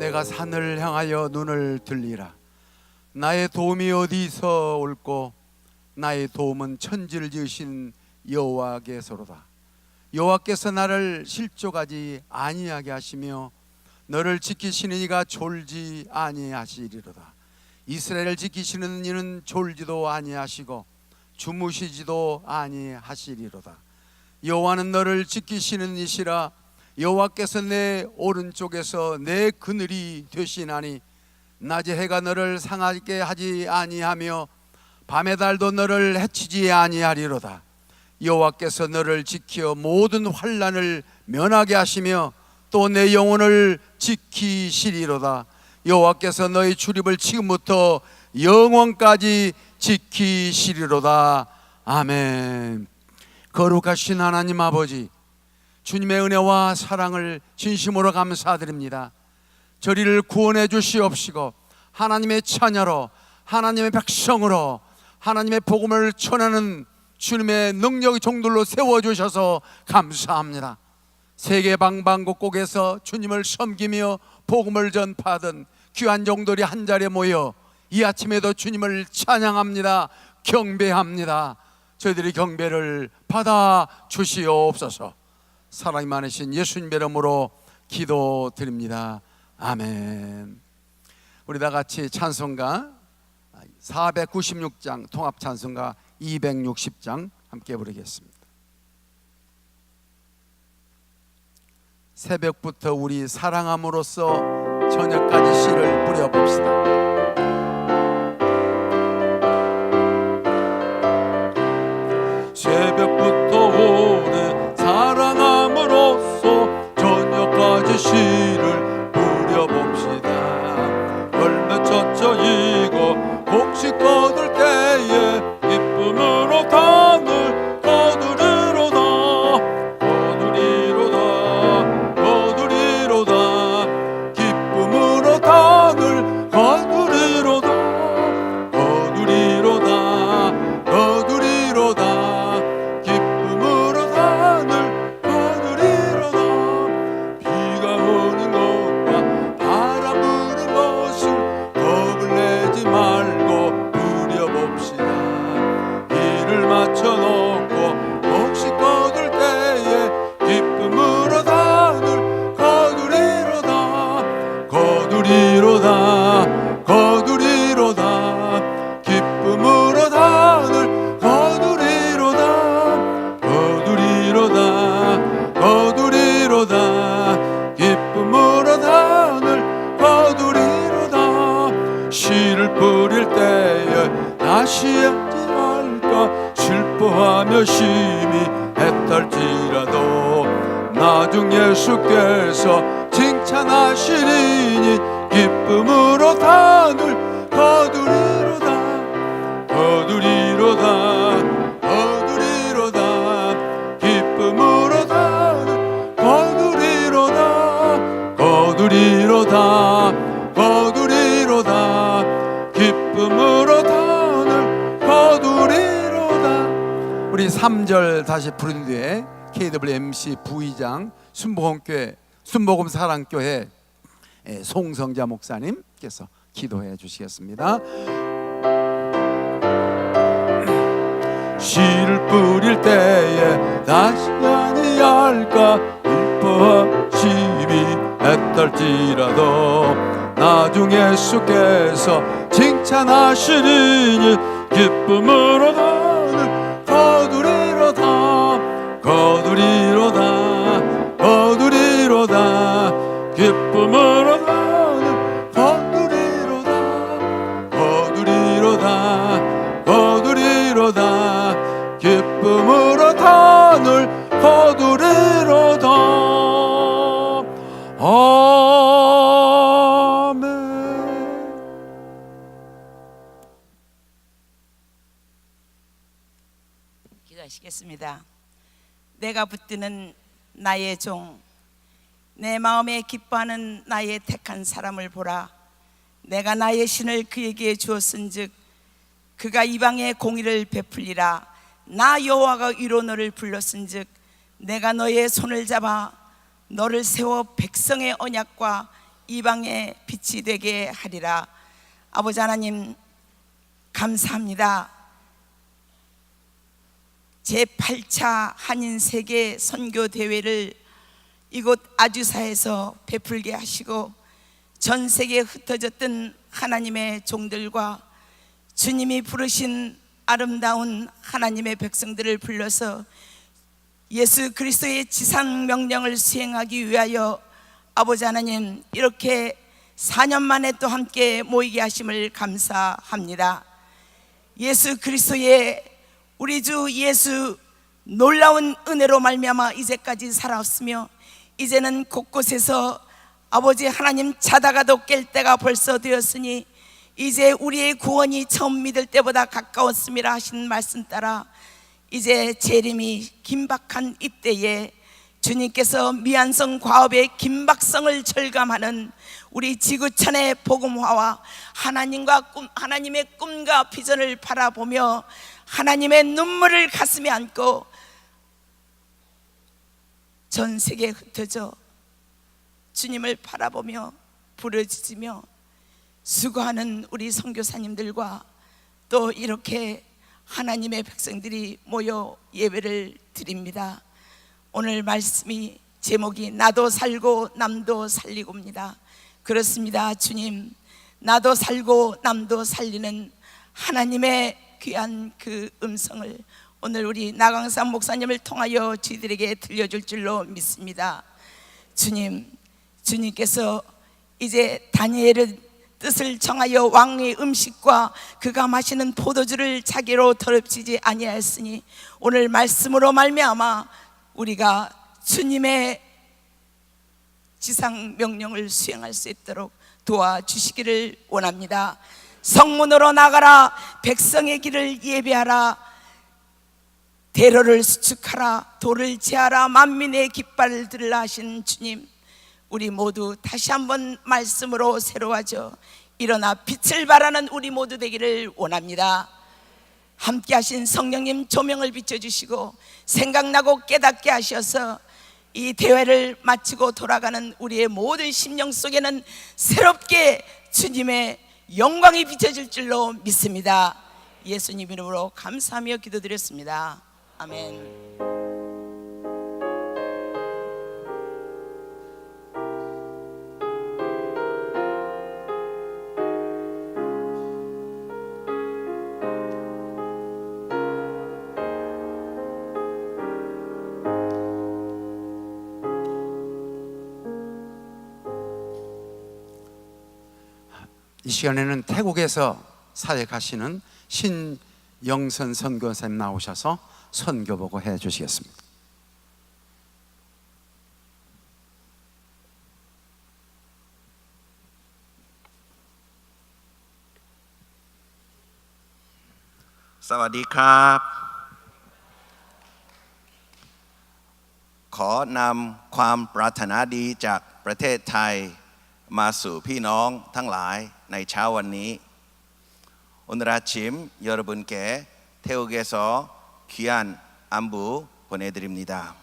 내가 산을 향하여 눈을 들리라. 나의 도움이 어디서 올꼬? 나의 도움은 천지를 지으신 여호와께서로다. 여호와께서 나를 실족하지 아니하게 하시며 너를 지키시는 이가 졸지 아니하시리로다. 이스라엘을 지키시는 이는 졸지도 아니하시고 주무시지도 아니하시리로다. 여호와는 너를 지키시는 이시라. 여호와께서 내 오른쪽에서 내 그늘이 되시나니 낮에 해가 너를 상하게 하지 아니하며 밤의 달도 너를 해치지 아니하리로다. 여호와께서 너를 지켜 모든 환난을 면하게 하시며 또 내 영혼을 지키시리로다. 여호와께서 너의 출입을 지금부터 영원까지 지키시리로다. 아멘. 거룩하신 하나님 아버지, 주님의 은혜와 사랑을 진심으로 감사드립니다. 저리를 구원해 주시옵시고 하나님의 자녀로, 하나님의 백성으로, 하나님의 복음을 전하는 주님의 능력의 종들로 세워주셔서 감사합니다. 세계 방방곡곡에서 주님을 섬기며 복음을 전파하던 귀한 종들이 한자리에 모여 이 아침에도 주님을 찬양합니다. 경배합니다. 저희들이 경배를 받아 주시옵소서. 사랑이 많으신 예수님의 이름으로 기도드립니다. 아멘. 우리 다 같이 찬송가 496장, 통합 찬송가 260장 함께 부르겠습니다. 새벽부터 우리 사랑함으로써 저녁까지 씨를 뿌려봅시다. 새벽부터 우리 사랑함으로써 저녁까지 씨를 뿌려봅시다. 열매 젖혀이고 곡식 거둘 때에 기쁨으로 단을 거두리로다. 거두리로다. 거두리로다. 기쁨으로 단을 거두리로다. 거두리로다. 거두리로다. 기쁨으로 단을 거두리로다. 비가 오는 것과 바람 부는 것을 겁을 내지 말고 뿌려봅시다. 이를 맞춰놓고 곡식 거둘 때에 기쁨으로 단을 거두리로다. 거두리로다. 거두리로다. 기쁨으로 단을 거두리로다. 거두리로다. 거두리로다. 기쁨으로 단을 거두리로다. 씨를 뿌릴 때에 다시 하지 말까 슬퍼하며 심히 애떨지라도 나중 예수께서 칭찬하시리니 기쁨으로 단을 거두리로다. 거두리로다. 거두리로다. 기쁨으로 단을 거두리로다. 거두리로다. 거두리로다. 기쁨으로 단을 거두리로다. 우리 3절 다시 부른 뒤에 KWMC 부의장 순복음 사랑교회 송성자 목사님께서 기도해 주시겠습니다. 씨를 뿌릴 때에 다시 아니할까 슬퍼심이 애떨지라도 나중 예수께서 칭찬하시리니 기쁨으로 단을 거두리로다. 거두리로다. 거두리로다. 기쁨으로 단을 거두리로다. 거두리로다. 거두리로다. 기쁨으로 단을 거두리로다. 아멘. 기도하시겠습니다. 내가 붙드는 나의 종, 내 마음에 기뻐하는 나의 택한 사람을 보라. 내가 나의 신을 그에게 주었은즉 그가 이방의 공의를 베풀리라. 나 여호와가 위로 너를 불렀은즉 내가 너의 손을 잡아 너를 세워 백성의 언약과 이방의 빛이 되게 하리라. 아버지 하나님 감사합니다. 제8차 한인세계 선교대회를 이곳 아주사에서 베풀게 하시고 전 세계에 흩어졌던 하나님의 종들과 주님이 부르신 아름다운 하나님의 백성들을 불러서 예수 그리스도의 지상 명령을 수행하기 위하여 아버지 하나님 이렇게 4년 만에 또 함께 모이게 하심을 감사합니다. 예수 그리스도의 우리 주 예수 놀라운 은혜로 말미암아 이제까지 살아왔으며 이제는 곳곳에서 아버지 하나님 자다가도 깰 때가 벌써 되었으니 이제 우리의 구원이 처음 믿을 때보다 가까웠음이라 하신 말씀 따라 이제 재림이 긴박한 이때에 주님께서 미안성 과업의 긴박성을 절감하는 우리 지구촌의 복음화와 하나님의 꿈과 비전을 바라보며 하나님의 눈물을 가슴에 안고 전 세계에 흩어져 주님을 바라보며 부르짖으며 수고하는 우리 선교사님들과 또 이렇게 하나님의 백성들이 모여 예배를 드립니다. 오늘 말씀이 제목이 나도 살고 남도 살리고입니다. 그렇습니다. 주님, 나도 살고 남도 살리는 하나님의 귀한 그 음성을 오늘 우리 나강산 목사님을 통하여 저희들에게 들려줄 줄로 믿습니다. 주님께서 이제 다니엘의 뜻을 정하여 왕의 음식과 그가 마시는 포도주를 자기로 더럽히지 아니하였으니 오늘 말씀으로 말미암아 우리가 주님의 지상 명령을 수행할 수 있도록 도와주시기를 원합니다. 성문으로 나가라, 백성의 길을 예배하라, 대로를 수축하라, 돌을 제하라, 만민의 깃발을 들라 하신 주님, 우리 모두 다시 한번 말씀으로 새로워져 일어나 빛을 발하는 우리 모두 되기를 원합니다. 함께 하신 성령님 조명을 비춰주시고 생각나고 깨닫게 하셔서 이 대회를 마치고 돌아가는 우리의 모든 심령 속에는 새롭게 주님의 영광이 비춰질 줄로 믿습니다. 예수님 이름으로 감사하며 기도드렸습니다. 아멘. 이 시간에는 태국에서 사역하시는 신영선 선교사님 나오셔서 선교보고 해 주시겠습니다. 사와디캅. ขอนำความปรารถนาดีจากประเทศไทยมาสู่พี่น้องทั้งหลายในเช้าวันนี้ 오늘 아침 여러분께 태국에서 귀한 안부 보내드립니다.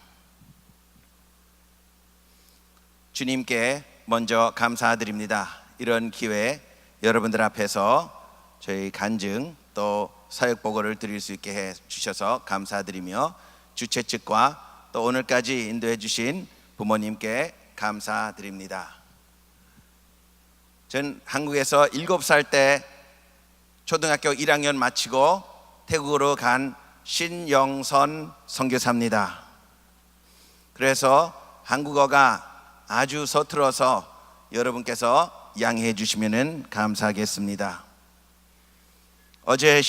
주님께 먼저 감사드립니다. 이런 기회에 여러분들 앞에서 저희 간증 또 사역 보고를 드릴 수 있게 해주셔서 감사드리며 주최 측과 또 오늘까지 인도해 주신 부모님께 감사드립니다. 전 한국에서 7살 때 초등학교 1학년 마치고 태국으로 간 신영선 선교사입니다. 그래서 한국어가 아주 서툴어서 여러분께서 양해해 주시면 감사하겠습니다. 어제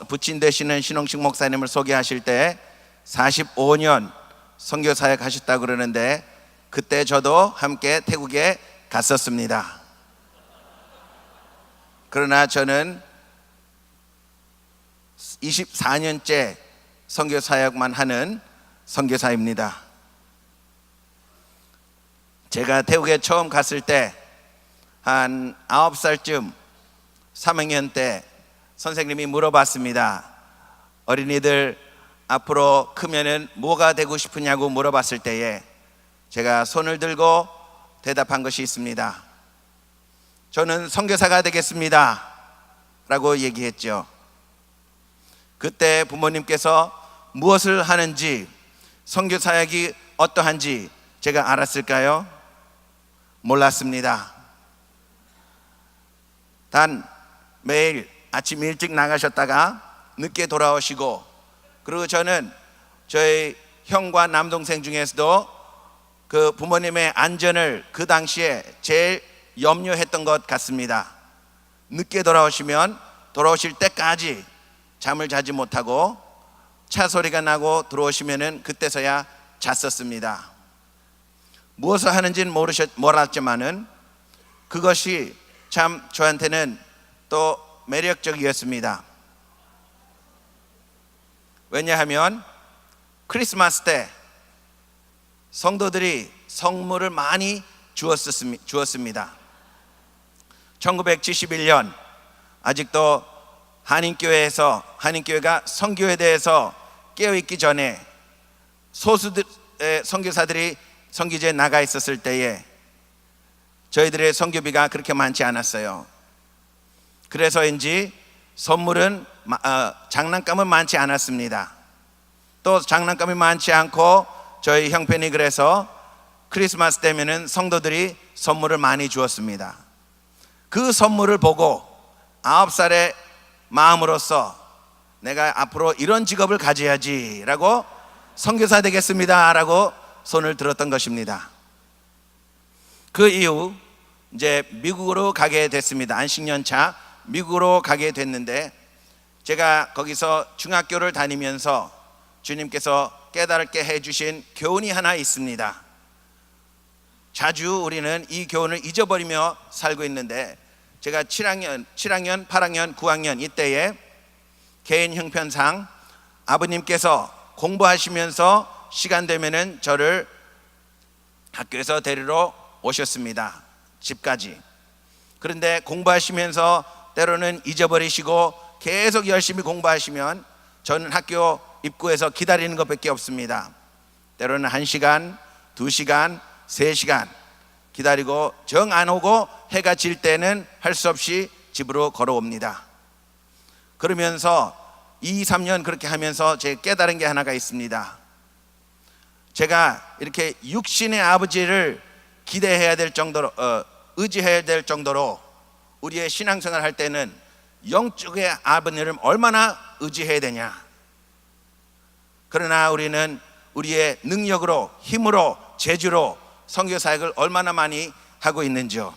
부친 되시는 신홍식 목사님을 소개하실 때 45년 선교사역 하셨다고 그러는데 그때 저도 함께 태국에 갔었습니다. 그러나 저는 24년째 선교사역만 하는 선교사입니다. 제가 태국에 처음 갔을 때 한 9살쯤 3학년 때 선생님이 물어봤습니다. 어린이들 앞으로 크면은 뭐가 되고 싶으냐고 물어봤을 때에 제가 손을 들고 대답한 것이 있습니다. 저는 선교사가 되겠습니다 라고 얘기했죠. 그때 부모님께서 무엇을 하는지, 선교 사역이 어떠한지 제가 알았을까요? 몰랐습니다. 단 매일 아침 일찍 나가셨다가 늦게 돌아오시고, 그리고 저는 저희 형과 남동생 중에서도 그 부모님의 안전을 그 당시에 제일 염려했던 것 같습니다. 늦게 돌아오시면 돌아오실 때까지 잠을 자지 못하고 차 소리가 나고 들어오시면은 그때서야 잤었습니다. 무엇을 하는지는 몰랐지만은 그것이 참 저한테는 또 매력적이었습니다. 왜냐하면 크리스마스 때 성도들이 선물을 많이 주었습니다. 1971년 아직도 한인교회가 선교에 대해서 깨어있기 전에 소수들의 선교사들이 선교지에 나가 있었을 때에 저희들의 선교비가 그렇게 많지 않았어요. 그래서인지 선물은 장난감은 많지 않았습니다. 또 장난감이 많지 않고 저희 형편이 그래서 크리스마스 때면은 성도들이 선물을 많이 주었습니다. 그 선물을 보고 9살의 마음으로서 내가 앞으로 이런 직업을 가져야지 라고 선교사 되겠습니다 라고 손을 들었던 것입니다. 그 이후 이제 미국으로 가게 됐습니다. 안식년차 미국으로 가게 됐는데, 제가 거기서 중학교를 다니면서 주님께서 깨달게 해주신 교훈이 하나 있습니다. 자주 우리는 이 교훈을 잊어버리며 살고 있는데, 제가 7학년, 8학년, 9학년 이때에 개인 형편상 아버님께서 공부하시면서 시간 되면은 저를 학교에서 데리러 오셨습니다. 집까지. 그런데 공부하시면서 때로는 잊어버리시고 계속 열심히 공부하시면 저는 학교 입구에서 기다리는 것밖에 없습니다. 때로는 1시간, 2시간, 3시간 기다리고 정 안 오고 해가 질 때는 할 수 없이 집으로 걸어옵니다. 그러면서 2, 3년 그렇게 하면서 제가 깨달은 게 하나가 있습니다. 제가 이렇게 육신의 아버지를 기대해야 될 정도로 의지해야 될 정도로 우리의 신앙생활 할 때는 영적의 아버님을 얼마나 의지해야 되냐. 그러나 우리는 우리의 능력으로, 힘으로, 재주로 선교 사역을 얼마나 많이 하고 있는지요.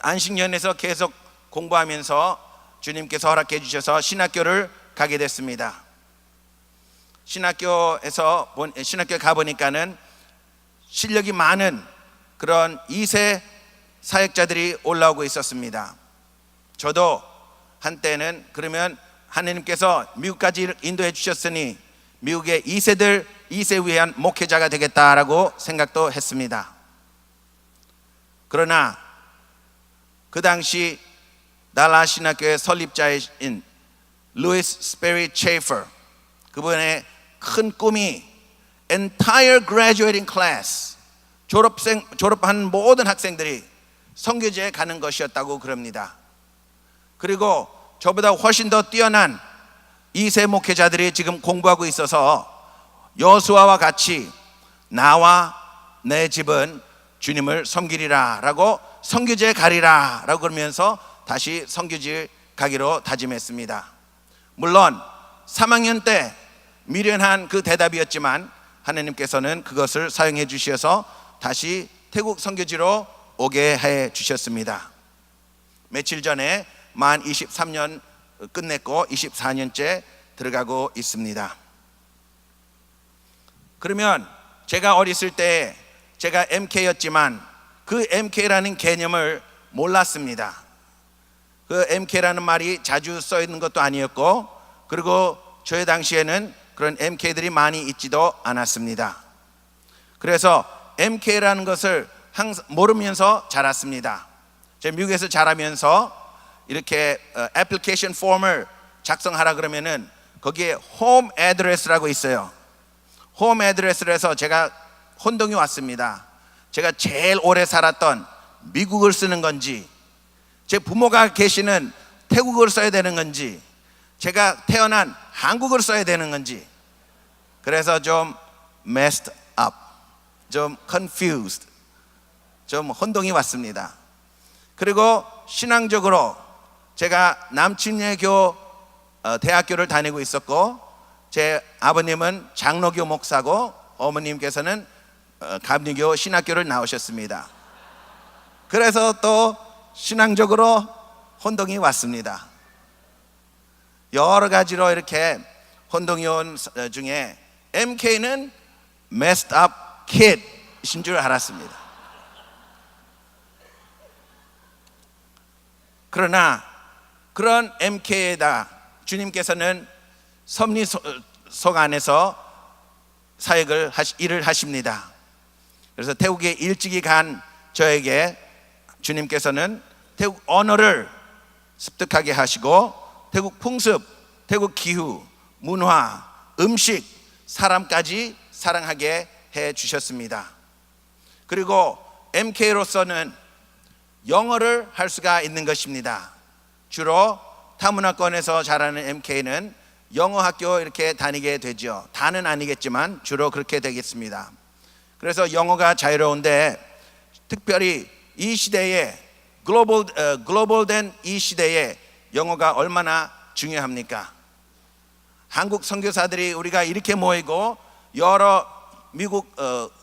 안식년에서 계속 공부하면서 주님께서 허락해 주셔서 신학교를 가게 됐습니다. 신학교에 가보니까는 실력이 많은 그런 2세 사역자들이 올라오고 있었습니다. 저도 한때는 그러면 하나님께서 미국까지 인도해 주셨으니 미국의 2세 위한 목회자가 되겠다라고 생각도 했습니다. 그러나 그 당시 달라스 신학교의 설립자인 루이스 스페리 체이퍼, 그분의 큰 꿈이 entire graduating class, 졸업한 모든 학생들이 선교지에 가는 것이었다고 그럽니다. 그리고 저보다 훨씬 더 뛰어난 2세 목회자들이 지금 공부하고 있어서 여호수아와 같이 나와 내 집은 주님을 섬기리라 라고 선교지에 가리라 라고 그러면서 다시 선교지에 가기로 다짐했습니다. 물론 3학년 때 미련한 그 대답이었지만 하나님께서는 그것을 사용해 주셔서 다시 태국 선교지로 오게 해 주셨습니다. 며칠 전에 만 23년 끝냈고 24년째 들어가고 있습니다. 그러면 제가 어렸을 때 제가 MK였지만 그 MK라는 개념을 몰랐습니다. 그 MK라는 말이 자주 써 있는 것도 아니었고, 그리고 저의 당시에는 그런 MK들이 많이 있지도 않았습니다. 그래서 MK라는 것을 항상 모르면서 자랐습니다. 제가 미국에서 자라면서 이렇게 애플리케이션 폼을 작성하라 그러면은 거기에 홈 애드레스라고 있어요. 홈 애드레스를 해서 제가 혼동이 왔습니다. 제가 제일 오래 살았던 미국을 쓰는 건지, 제 부모가 계시는 태국을 써야 되는 건지, 제가 태어난 한국을 써야 되는 건지, 그래서 좀 messed up, 좀 confused, 좀 혼동이 왔습니다. 그리고 신앙적으로 제가 남침례교 대학교를 다니고 있었고, 제 아버님은 장로교 목사고 어머님께서는 감리교 신학교를 나오셨습니다. 그래서 또 신앙적으로 혼동이 왔습니다. 여러 가지로 이렇게 혼동이 온 중에 MK는 messed up kid이신 줄 알았습니다. 그러나 그런 MK에다 주님께서는 섭리속 안에서 사역을 일을 하십니다. 그래서 태국에 일찍이 간 저에게 주님께서는 태국 언어를 습득하게 하시고 태국 풍습, 태국 기후, 문화, 음식, 사람까지 사랑하게 해 주셨습니다. 그리고 MK로서는 영어를 할 수가 있는 것입니다. 주로 타문화권에서 자라는 MK는 영어 학교 이렇게 다니게 되죠. 다는 아니겠지만 주로 그렇게 되겠습니다. 그래서 영어가 자유로운데, 특별히 이 시대에 글로벌된 이 시대에 영어가 얼마나 중요합니까? 한국 선교사들이 우리가 이렇게 모이고 여러 미국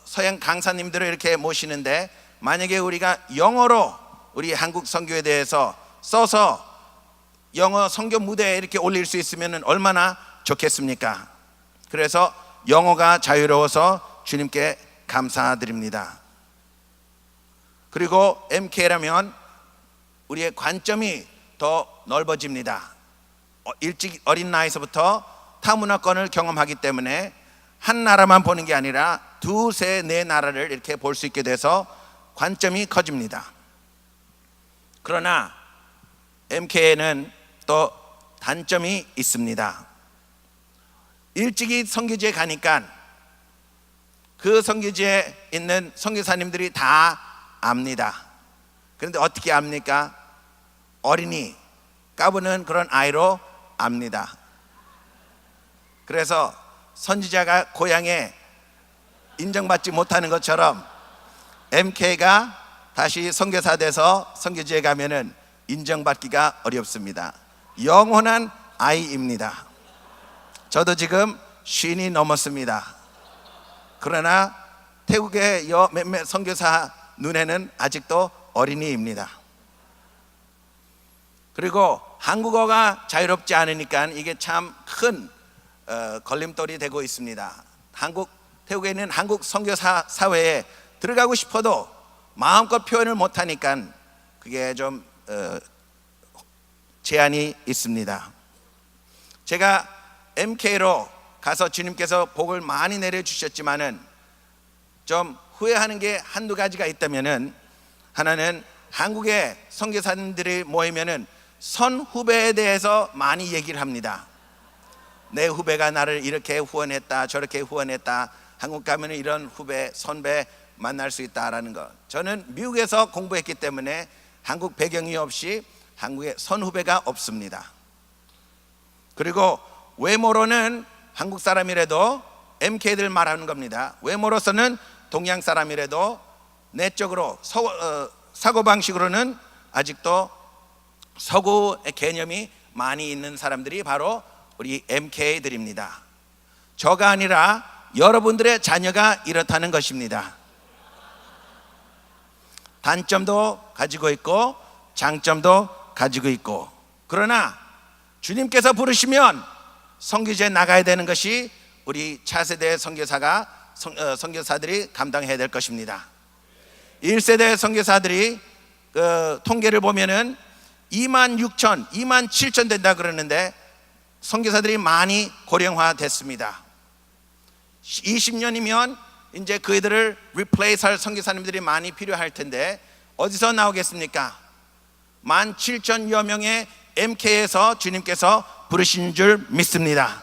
서양 강사님들을 이렇게 모시는데, 만약에 우리가 영어로 우리 한국 선교에 대해서 써서 영어 선교 무대에 이렇게 올릴 수 있으면 얼마나 좋겠습니까? 그래서 영어가 자유로워서 주님께 감사드립니다. 그리고 MK라면 우리의 관점이 더 넓어집니다. 일찍 어린 나이에서부터 타문화권을 경험하기 때문에 한 나라만 보는 게 아니라 두세 네 나라를 이렇게 볼 수 있게 돼서 관점이 커집니다. 그러나 MK에는 또 단점이 있습니다. 일찍이 선교지에 가니까 그 선교지에 있는 선교사님들이 다 압니다. 그런데 어떻게 압니까? 어린이, 까부는 그런 아이로 압니다. 그래서 선지자가 고향에 인정받지 못하는 것처럼 MK가 다시 선교사 돼서 선교지에 가면은 인정받기가 어렵습니다. 영원한 아이입니다. 저도 지금 50이 넘었습니다. 그러나 태국의 몇몇 선교사 눈에는 아직도 어린이입니다. 그리고 한국어가 자유롭지 않으니까 이게 참 큰 걸림돌이 되고 있습니다. 태국에 있는 한국 선교사 사회에 들어가고 싶어도 마음껏 표현을 못하니까 그게 좀 제한이 있습니다. 제가 MK로 가서 주님께서 복을 많이 내려주셨지만은 좀 후회하는 게 한두 가지가 있다면은, 하나는 한국의 선교사님들이 모이면은 선후배에 대해서 많이 얘기를 합니다. 내 후배가 나를 이렇게 후원했다, 저렇게 후원했다, 한국 가면 이런 후배, 선배 만날 수 있다라는 것. 저는 미국에서 공부했기 때문에 한국 배경이 없이 한국에 선후배가 없습니다. 그리고 외모로는 한국 사람이라도 MK들 말하는 겁니다. 외모로서는 동양 사람이라도 내적으로 사고방식으로는 아직도 서구의 개념이 많이 있는 사람들이 바로 우리 MK들입니다. 저가 아니라 여러분들의 자녀가 이렇다는 것입니다. 단점도 가지고 있고 장점도 가지고 있고, 그러나 주님께서 부르시면 선교지에 나가야 되는 것이 우리 차세대 선교사들이 감당해야 될 것입니다. 1세대 선교사들이 통계를 보면은 2만 6천, 2만 7천 된다 그러는데 선교사들이 많이 고령화 됐습니다. 20년이면 이제 그들을 replace 할 선교사님들이 많이 필요할 텐데 어디서 나오겠습니까? 17,000여 명의 MK에서 주님께서 부르신 줄 믿습니다.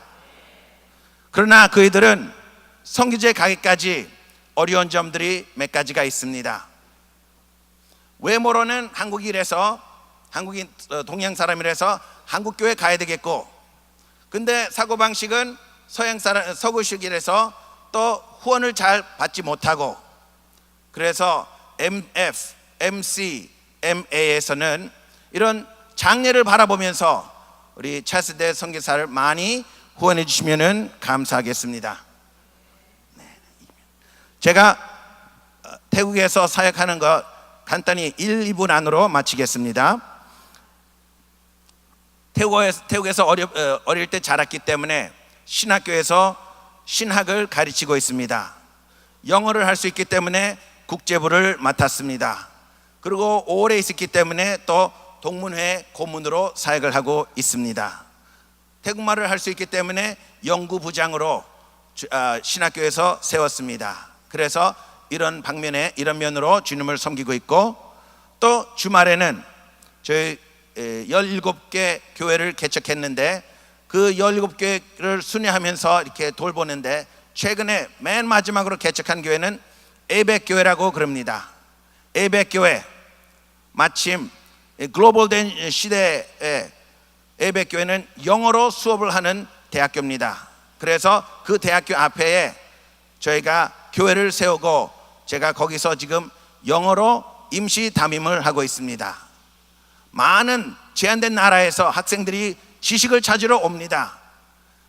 그러나 그들은 선교지에 가기까지 어려운 점들이 몇 가지가 있습니다. 외모로는 한국인 동양 사람이라서 한국 교회 가야 되겠고, 근데 사고방식은 서구식이라서 또 후원을 잘 받지 못하고, 그래서 MF, MC, MA에서는 이런 장례를 바라보면서 우리 차세대 선교사를 많이 후원해 주시면 감사하겠습니다. 제가 태국에서 사역하는 거 간단히 1, 2분 안으로 마치겠습니다. 태국에서 어릴 때 자랐기 때문에 신학교에서 신학을 가르치고 있습니다. 영어를 할 수 있기 때문에 국제부를 맡았습니다. 그리고 오래 있었기 때문에 또 동문회 고문으로 사역을 하고 있습니다. 태국말을 할 수 있기 때문에 연구부장으로 신학교에서 세웠습니다. 그래서 이런 방면에, 이런 면으로 주님을 섬기고 있고, 또 주말에는 저희 17개 교회를 개척했는데 그 17개를 순회하면서 이렇게 돌보는데, 최근에 맨 마지막으로 개척한 교회는 에백교회라고 그럽니다. 에백교회, 마침 글로벌된 시대에 에백교회는 영어로 수업을 하는 대학교입니다. 그래서 그 대학교 앞에 저희가 교회를 세우고 제가 거기서 지금 영어로 임시 담임을 하고 있습니다. 많은 제한된 나라에서 학생들이 지식을 찾으러 옵니다.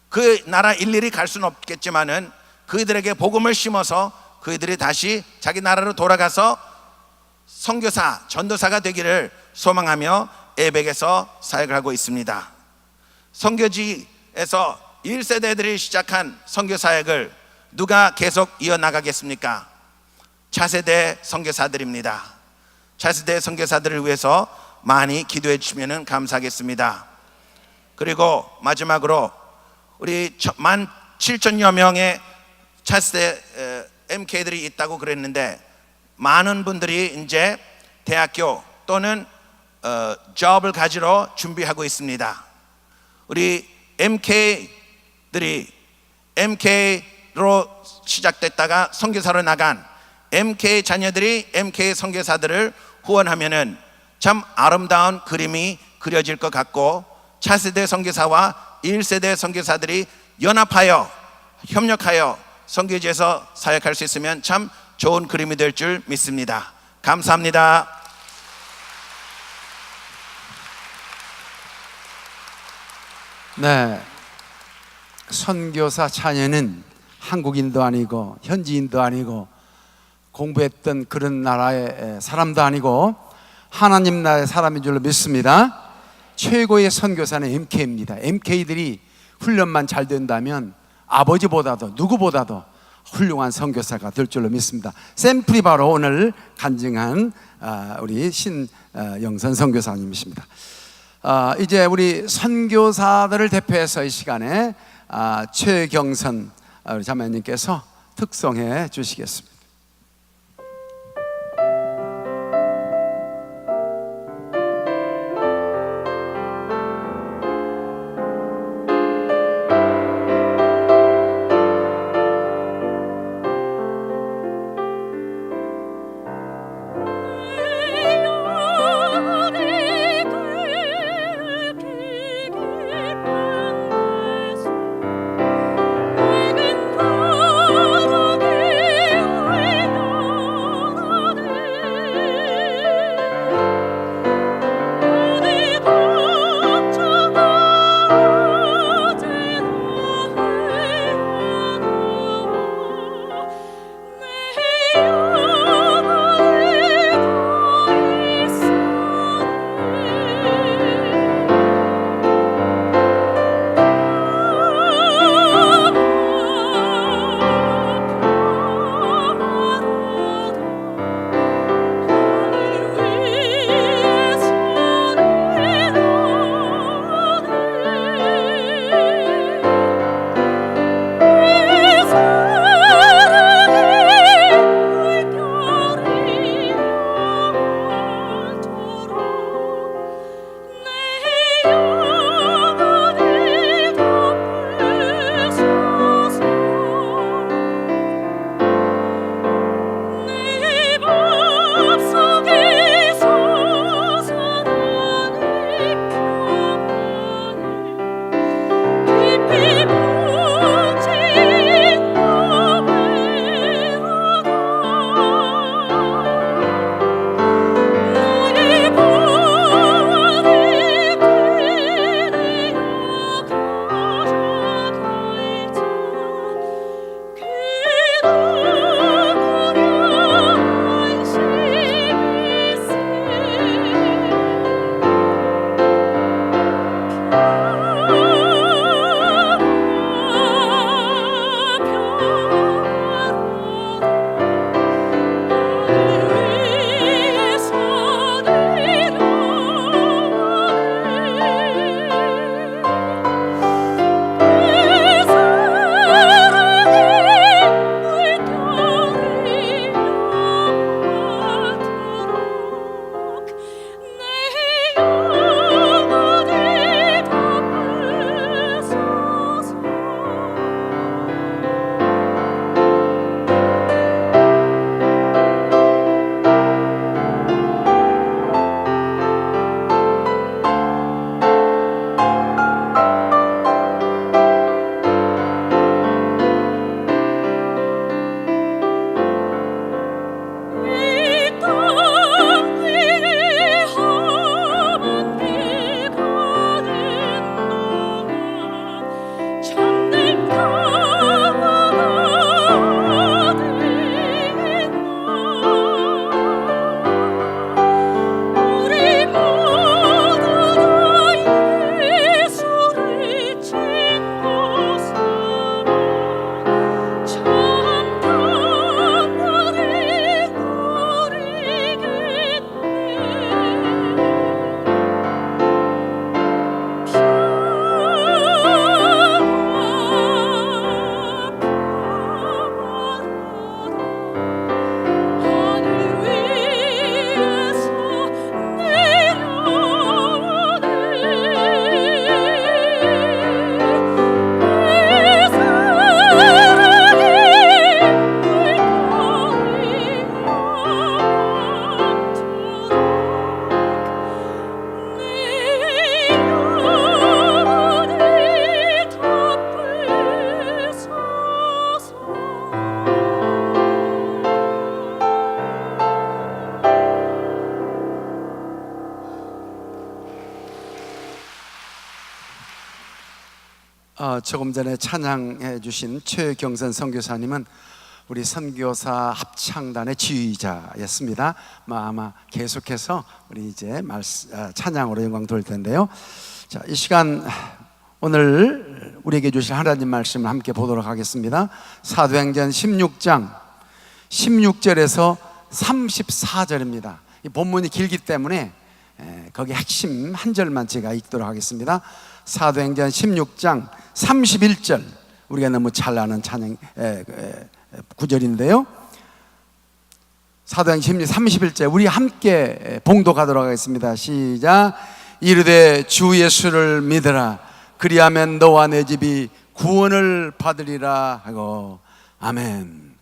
그 나라 일일이 갈 수는 없겠지만은 그들에게 복음을 심어서 그들이 다시 자기 나라로 돌아가서 선교사, 전도사가 되기를 소망하며 에백에서 사역을 하고 있습니다. 선교지에서 1세대들이 시작한 선교 사역을 누가 계속 이어나가겠습니까? 차세대 선교사들입니다. 차세대 선교사들을 위해서 많이 기도해 주시면 감사하겠습니다. 그리고 마지막으로 우리 17,000여 명의 차세대 MK들이 있다고 그랬는데, 많은 분들이 이제 대학교 또는 잡을 가지러 준비하고 있습니다. 우리 MK들이 MK로 시작됐다가 선교사로 나간 MK 자녀들이 MK 선교사들을 후원하면은 참 아름다운 그림이 그려질 것 같고, 차세대 선교사와 1세대 선교사들이 연합하여 협력하여 선교지에서 사역할 수 있으면 참 좋은 그림이 될 줄 믿습니다. 감사합니다. 네, 선교사 자녀는 한국인도 아니고 현지인도 아니고 공부했던 그런 나라의 사람도 아니고 하나님 나라의 사람인 줄로 믿습니다. 최고의 선교사는 MK입니다. MK들이 훈련만 잘 된다면 아버지보다도 누구보다도 훌륭한 선교사가 될 줄로 믿습니다. 샘플이 바로 오늘 간증한 우리 신영선 선교사님이십니다. 이제 우리 선교사들을 대표해서 이 시간에 최경선 우리 자매님께서 특송해 주시겠습니다. 조금 전에 찬양해 주신 최경선 선교사님은 우리 선교사 합창단의 지휘자였습니다. 아마 계속해서 우리 이제 찬양으로 영광 돌릴 텐데요. 자, 이 시간 오늘 우리에게 주실 하나님 말씀을 함께 보도록 하겠습니다. 사도행전 16장 16절에서 34절입니다. 이 본문이 길기 때문에 거기 핵심 한 절만 제가 읽도록 하겠습니다. 사도행전 16장 31절, 우리가 너무 잘 아는 찬양 구절인데요. 사도행전 16장 31절 우리 함께 봉독하도록 하겠습니다. 시작. 이르되 주 예수를 믿으라. 그리하면 너와 내 집이 구원을 받으리라 하고. 아멘.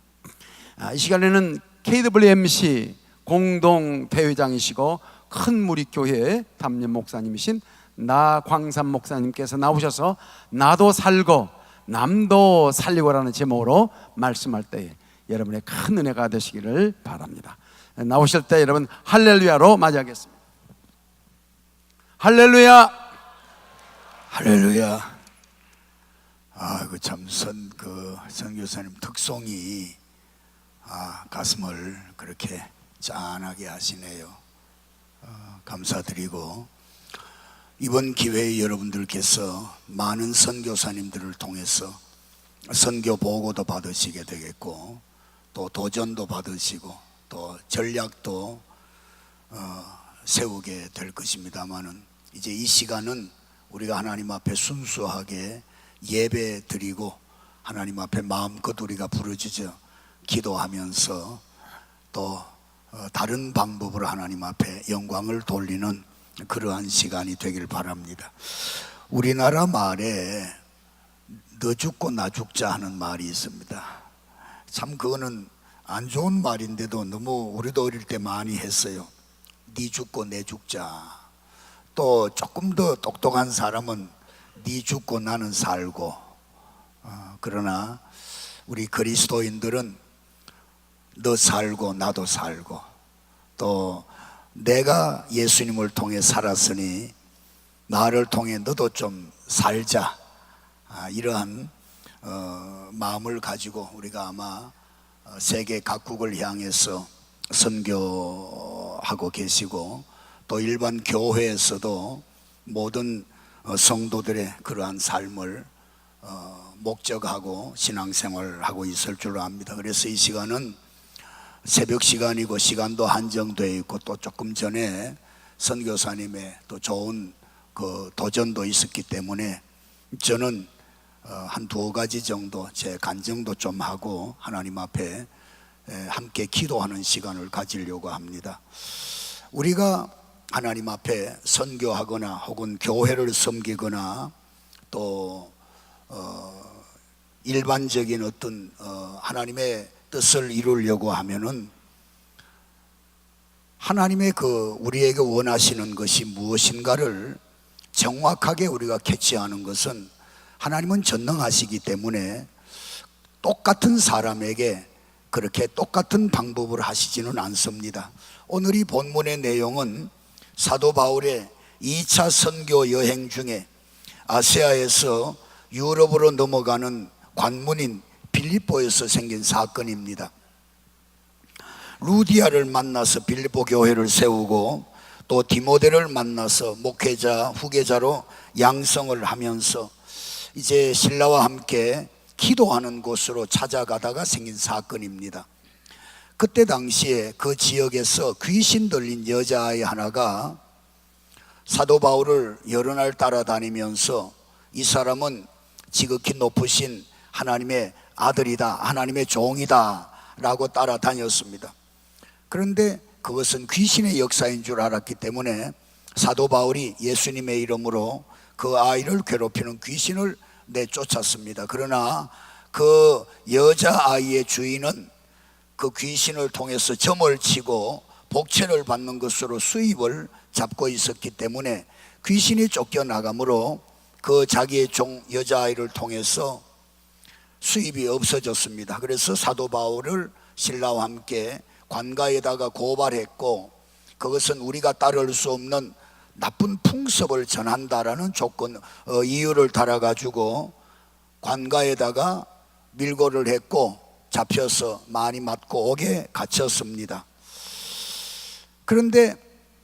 이 시간에는 KWMC 공동 대회장이시고 큰 무리교회 담임 목사님이신 나광삼 목사님께서 나오셔서 나도 살고 남도 살리고라는 제목으로 말씀할 때 여러분의 큰 은혜가 되시기를 바랍니다. 나오실 때 여러분 할렐루야로 맞이하겠습니다. 할렐루야, 할렐루야. 참 선교사님 특송이 가슴을 그렇게 짠하게 하시네요. 감사드리고, 이번 기회에 여러분들께서 많은 선교사님들을 통해서 선교 보고도 받으시게 되겠고, 또 도전도 받으시고, 또 전략도 세우게 될 것입니다만은, 이제 이 시간은 우리가 하나님 앞에 순수하게 예배 드리고 하나님 앞에 마음껏 우리가 부르짖어 기도하면서 또 다른 방법으로 하나님 앞에 영광을 돌리는 그러한 시간이 되길 바랍니다. 우리나라 말에 너 죽고 나 죽자 하는 말이 있습니다. 참 그거는 안 좋은 말인데도 너무 우리도 어릴 때 많이 했어요. 네 죽고 내 죽자. 또 조금 더 똑똑한 사람은 네 죽고 나는 살고. 그러나 우리 그리스도인들은 너 살고 나도 살고, 또 내가 예수님을 통해 살았으니 나를 통해 너도 좀 살자. 이러한 마음을 가지고 우리가 아마 세계 각국을 향해서 선교하고 계시고, 또 일반 교회에서도 모든 성도들의 그러한 삶을 목적하고 신앙생활을 하고 있을 줄 압니다. 그래서 이 시간은 새벽 시간이고 시간도 한정되어 있고, 또 조금 전에 선교사님의 또 좋은 그 도전도 있었기 때문에 저는 한 두어 가지 정도 제 간증도 좀 하고 하나님 앞에 함께 기도하는 시간을 가지려고 합니다. 우리가 하나님 앞에 선교하거나 혹은 교회를 섬기거나 또 일반적인 어떤 하나님의 뜻을 이루려고 하면은 하나님의 우리에게 원하시는 것이 무엇인가를 정확하게 우리가 캐치하는 것은, 하나님은 전능하시기 때문에 똑같은 사람에게 그렇게 똑같은 방법을 하시지는 않습니다. 오늘 이 본문의 내용은 사도 바울의 2차 선교 여행 중에 아시아에서 유럽으로 넘어가는 관문인 빌립보에서 생긴 사건입니다. 루디아를 만나서 빌립보 교회를 세우고, 또 디모데를 만나서 목회자, 후계자로 양성을 하면서 이제 신라와 함께 기도하는 곳으로 찾아가다가 생긴 사건입니다. 그때 당시에 그 지역에서 귀신 들린 여자아이 하나가 사도 바울을 여러 날 따라다니면서 이 사람은 지극히 높으신 하나님의 아들이다, 하나님의 종이다 라고 따라다녔습니다. 그런데 그것은 귀신의 역사인 줄 알았기 때문에 사도 바울이 예수님의 이름으로 그 아이를 괴롭히는 귀신을 내쫓았습니다. 그러나 그 여자아이의 주인은 그 귀신을 통해서 점을 치고 복채를 받는 것으로 수입을 잡고 있었기 때문에 귀신이 쫓겨나가므로 그 자기의 종 여자아이를 통해서 수입이 없어졌습니다. 그래서 사도 바울을 신라와 함께 관가에다가 고발했고, 그것은 우리가 따를 수 없는 나쁜 풍습을 전한다라는 조건, 이유를 달아가지고 관가에다가 밀고를 했고 잡혀서 많이 맞고 옥에 갇혔습니다. 그런데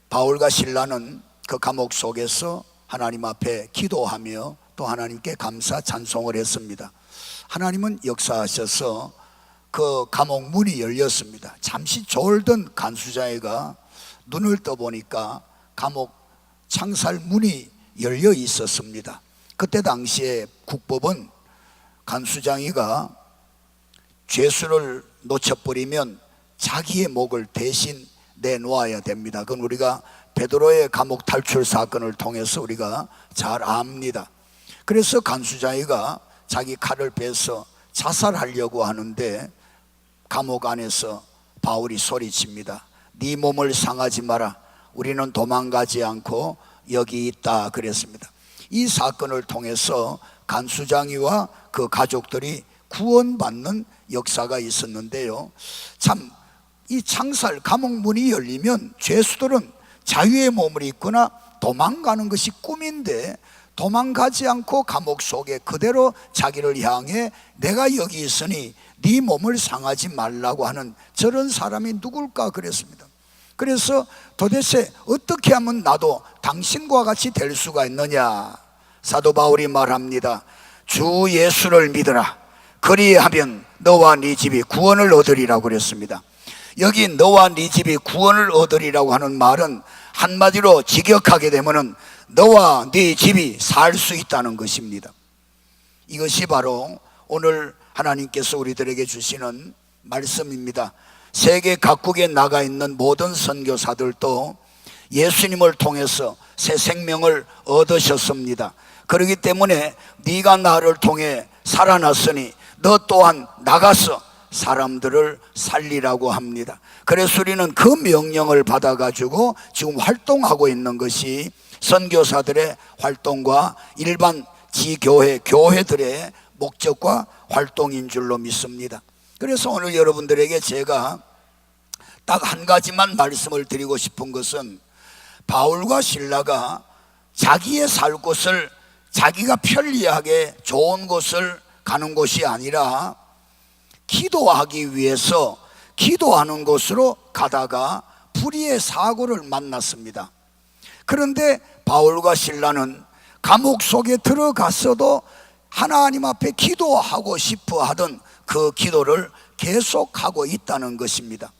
바울과 실라는 그 감옥 속에서 하나님 앞에 기도하며 또 하나님께 감사 찬송을 했습니다. 하나님은 역사하셔서 그 감옥 문이 열렸습니다. 잠시 졸던 간수자애가 눈을 떠보니까 감옥 창살 문이 열려 있었습니다. 그때 당시에 국법은 간수장이가 죄수를 놓쳐버리면 자기의 목을 대신 내놓아야 됩니다. 그건 우리가 베드로의 감옥 탈출 사건을 통해서 우리가 잘 압니다. 그래서 간수장이가 자기 칼을 빼서 자살하려고 하는데 감옥 안에서 바울이 소리칩니다. 네 몸을 상하지 마라. 우리는 도망가지 않고 여기 있다 그랬습니다. 이 사건을 통해서 간수장이와 그 가족들이 구원받는 역사가 있었는데요. 참 이 창살 감옥 문이 열리면 죄수들은 자유의 몸을 입거나 도망가는 것이 꿈인데 도망가지 않고 감옥 속에 그대로 자기를 향해 내가 여기 있으니 네 몸을 상하지 말라고 하는 저런 사람이 누굴까 그랬습니다. 그래서 도대체 어떻게 하면 나도 당신과 같이 될 수가 있느냐. 사도 바울이 말합니다. 주 예수를 믿으라. 그리하면 너와 네 집이 구원을 얻으리라고 그랬습니다. 여기 너와 네 집이 구원을 얻으리라고 하는 말은 한마디로 직역하게 되면은 너와 네 집이 살 수 있다는 것입니다. 이것이 바로 오늘 하나님께서 우리들에게 주시는 말씀입니다. 세계 각국에 나가 있는 모든 선교사들도 예수님을 통해서 새 생명을 얻으셨습니다. 그렇기 때문에 네가 나를 통해 살아났으니 너 또한 나가서 사람들을 살리라고 합니다. 그래서 우리는 그 명령을 받아가지고 지금 활동하고 있는 것이 선교사들의 활동과 일반 지교회, 교회들의 목적과 활동인 줄로 믿습니다. 그래서 오늘 여러분들에게 제가 딱 한 가지만 말씀을 드리고 싶은 것은 바울과 실라가 자기의 살 곳을 자기가 편리하게 좋은 곳을 가는 곳이 아니라 기도하기 위해서 기도하는 곳으로 가다가 불의의 사고를 만났습니다. 그런데 바울과 실라는 감옥 속에 들어갔어도 하나님 앞에 기도하고 싶어 하던 그 기도를 계속하고 있다는 것입니다.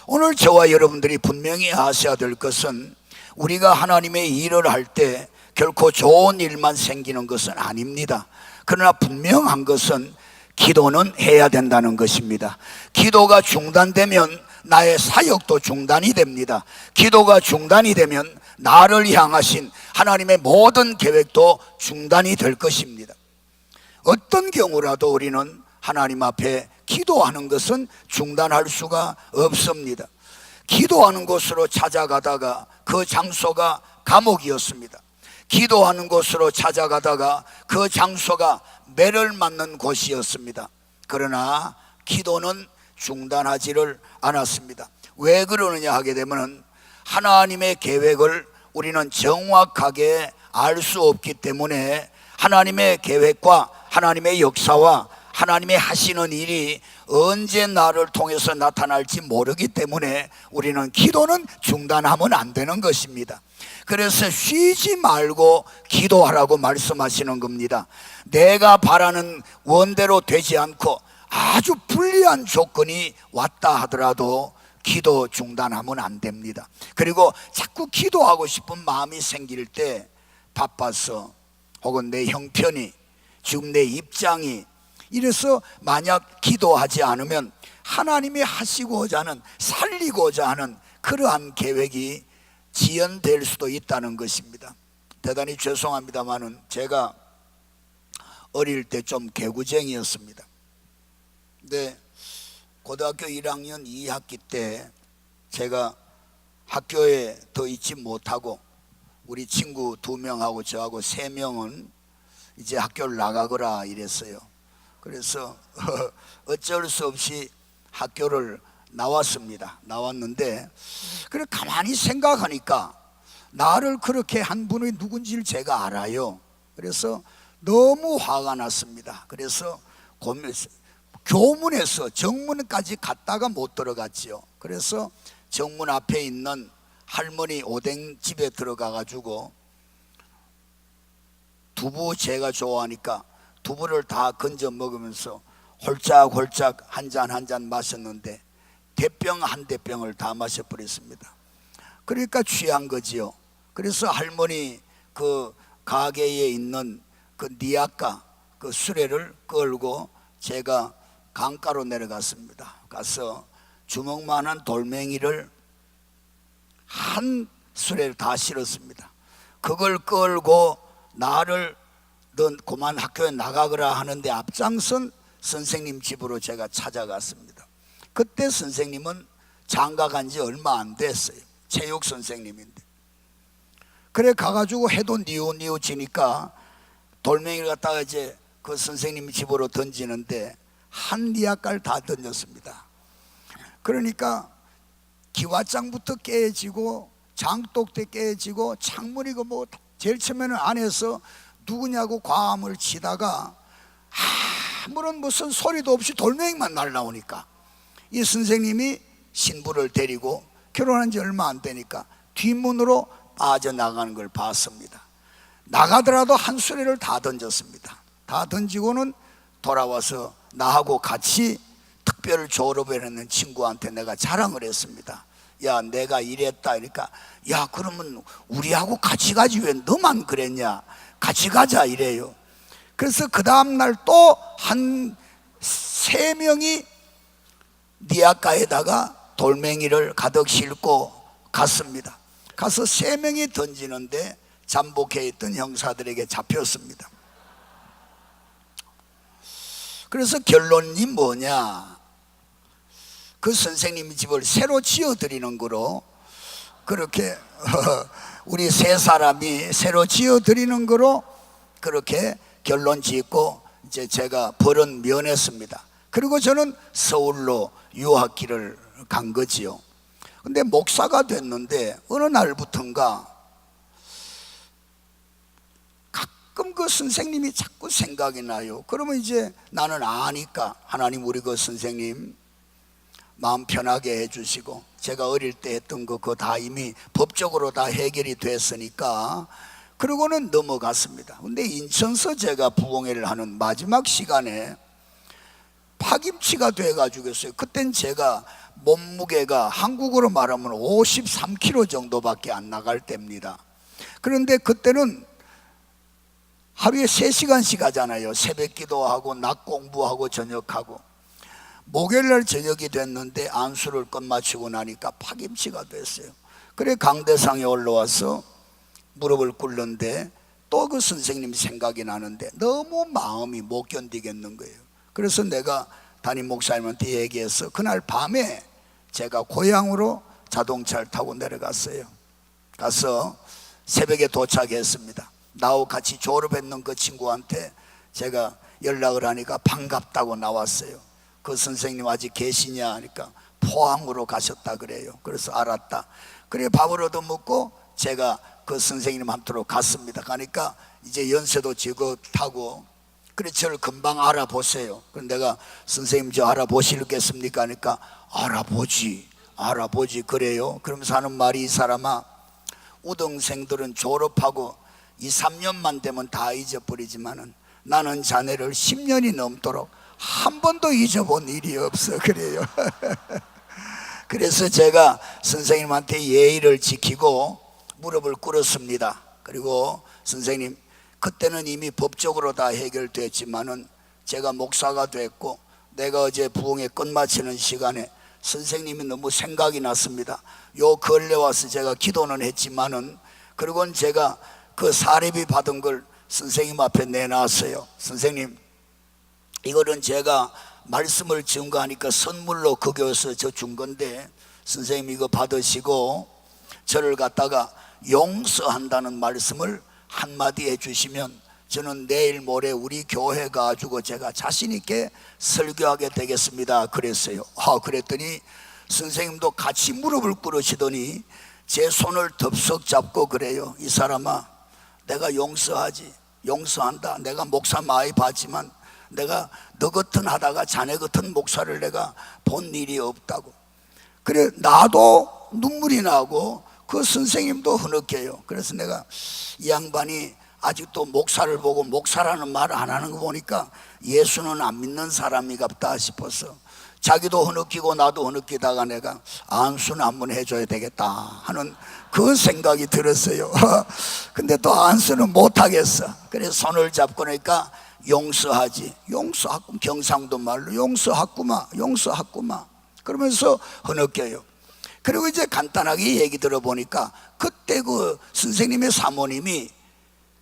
오늘 저와 여러분들이 분명히 아셔야 될 것은 우리가 하나님의 일을 할 때 결코 좋은 일만 생기는 것은 아닙니다. 그러나 분명한 것은 기도는 해야 된다는 것입니다. 기도가 중단되면 나의 사역도 중단이 됩니다. 기도가 중단이 되면 나를 향하신 하나님의 모든 계획도 중단이 될 것입니다. 어떤 경우라도 우리는 하나님 앞에 기도하는 것은 중단할 수가 없습니다. 기도하는 곳으로 찾아가다가 그 장소가 감옥이었습니다. 기도하는 곳으로 찾아가다가 그 장소가 매를 맞는 곳이었습니다. 그러나 기도는 중단하지를 않았습니다. 왜 그러느냐 하게 되면 하나님의 계획을 우리는 정확하게 알 수 없기 때문에 하나님의 계획과 하나님의 역사와 하나님의 하시는 일이 언제 나를 통해서 나타날지 모르기 때문에 우리는 기도는 중단하면 안 되는 것입니다. 그래서 쉬지 말고 기도하라고 말씀하시는 겁니다. 내가 바라는 원대로 되지 않고 아주 불리한 조건이 왔다 하더라도 기도 중단하면 안 됩니다. 그리고 자꾸 기도하고 싶은 마음이 생길 때 바빠서 혹은 내 형편이 지금 내 입장이 이래서 만약 기도하지 않으면 하나님이 하시고자 하는 살리고자 하는 그러한 계획이 지연될 수도 있다는 것입니다. 대단히 죄송합니다만은 제가 어릴 때 좀 개구쟁이였습니다. 근데 고등학교 1학년 2학기 때 제가 학교에 더 있지 못하고 우리 친구 2명하고 저하고 3명은 이제 학교를 나가거라 이랬어요. 그래서 어쩔 수 없이 학교를 나왔습니다. 나왔는데 그래 가만히 생각하니까 나를 그렇게 한 분이 누군지를 제가 알아요. 그래서 너무 화가 났습니다. 그래서 교문에서 정문까지 갔다가 못 들어갔지요. 그래서 정문 앞에 있는 할머니 오뎅 집에 들어가 가지고 두부 제가 좋아하니까 두부를 다 건져 먹으면서 홀짝홀짝 한 잔 한 잔 마셨는데 대병 한 대병을 다 마셔버렸습니다. 그러니까 취한 거지요. 그래서 할머니 그 가게에 있는 그 니아까 그 수레를 끌고 제가 강가로 내려갔습니다. 가서 주먹만한 돌멩이를 한 수레를 다 실었습니다. 그걸 끌고 나를 넌 그만 학교에 나가거라 하는데 앞장선 선생님 집으로 제가 찾아갔습니다. 그때 선생님은 장가 간 지 얼마 안 됐어요. 체육 선생님인데. 그래 가가지고 해도 뉘우뉘우지니까 돌멩이를 갖다가 이제 그 선생님 집으로 던지는데 한 니아까를 다 던졌습니다. 그러니까 기와장부터 깨지고 장독대 깨지고 창문이 뭐 제일 처음에는 안에서 누구냐고 과음을 치다가 아무런 무슨 소리도 없이 돌멩이만 날라오니까 이 선생님이 신부를 데리고 결혼한 지 얼마 안 되니까 뒷문으로 빠져나가는 걸 봤습니다. 나가더라도 한 수레를 다 던졌습니다. 다 던지고는 돌아와서 나하고 같이 특별 졸업을 했는 친구한테 내가 자랑을 했습니다. 야, 내가 이랬다. 그러니까 야, 그러면 우리하고 같이 가지 왜 너만 그랬냐, 같이 가자 이래요. 그래서 그 다음날 또 한 3명이 니아까에다가 돌멩이를 가득 싣고 갔습니다. 가서 3명이 던지는데 잠복해 있던 형사들에게 잡혔습니다. 그래서 결론이 뭐냐, 그 선생님 집을 새로 지어드리는 거로 그렇게 우리 3사람이 새로 지어드리는 거로 그렇게 결론 짓고 이제 제가 벌은 면했습니다. 그리고 저는 서울로 유학길을 간 거지요. 근데 목사가 됐는데 어느 날부턴가 가끔 그 선생님이 자꾸 생각이 나요. 그러면 이제 나는 아니까 하나님 우리 그 선생님 마음 편하게 해주시고 제가 어릴 때 했던 거 그거 다 이미 법적으로 다 해결이 됐으니까 그러고는 넘어갔습니다. 근데 인천서 제가 부흥회를 하는 마지막 시간에 파김치가 돼가지고였어요. 그땐 제가 몸무게가 한국으로 말하면 53kg 정도밖에 안 나갈 때입니다. 그런데 그때는 하루에 3시간씩 하잖아요. 새벽 기도하고 낮 공부하고 저녁하고. 목요일날 저녁이 됐는데 안수를 끝마치고 나니까 파김치가 됐어요. 그래 강대상에 올라와서 무릎을 꿇는데 또 그 선생님 생각이 나는데 너무 마음이 못 견디겠는 거예요. 그래서 내가 담임 목사님한테 얘기해서 그날 밤에 제가 고향으로 자동차를 타고 내려갔어요. 가서 새벽에 도착했습니다. 나하고 같이 졸업했는 그 친구한테 제가 연락을 하니까 반갑다고 나왔어요. 그 선생님 아직 계시냐 하니까 포항으로 가셨다 그래요. 그래서 알았다. 그래 밥을 얻어먹고 제가 그 선생님한테로 갔습니다. 가니까 이제 연세도 지긋하고 그래 저를 금방 알아보세요. 그럼 내가 선생님 저 알아보시겠습니까 하니까 알아보지 그래요. 그러면서 하는 말이 이 사람아 우등생들은 졸업하고 2, 3년만 되면 다 잊어버리지만은 나는 자네를 10년이 넘도록 한 번도 잊어본 일이 없어 그래요. 그래서 제가 선생님한테 예의를 지키고 무릎을 꿇었습니다. 그리고 선생님 그때는 이미 법적으로 다 해결됐지만은 제가 목사가 됐고 내가 어제 부흥회 끝마치는 시간에 선생님이 너무 생각이 났습니다. 요 근래 와서 제가 기도는 했지만은 그리고는 제가 그 사례비 받은 걸 선생님 앞에 내놨어요. 선생님 이거는 제가 말씀을 증거하니까 선물로 그 교회에서 저 준 건데 선생님 이거 받으시고 저를 갖다가 용서한다는 말씀을 한마디 해주시면 저는 내일 모레 우리 교회 가지고 제가 자신 있게 설교하게 되겠습니다 그랬어요. 그랬더니 선생님도 같이 무릎을 꿇으시더니 제 손을 덥석 잡고 그래요. 이 사람아 내가 용서하지. 용서한다. 내가 목사 많이 봤지만 내가 너 같은 하다가 자네 같은 목사를 내가 본 일이 없다고. 그래 나도 눈물이 나고 그 선생님도 흐느껴요. 그래서 내가 이 양반이 아직도 목사를 보고 목사라는 말을 안 하는 거 보니까 예수는 안 믿는 사람이 같다 싶어서 자기도 흐느끼고 나도 흐느끼다가 내가 안수는 한번 해줘야 되겠다 하는 그 생각이 들었어요. 근데 또 안수는 못하겠어. 그래서 손을 잡고 나니까 용서하지. 용서하고 경상도 말로 용서하구마 용서하구마 그러면서 흐느껴요. 그리고 이제 간단하게 얘기 들어보니까 그때 그 선생님의 사모님이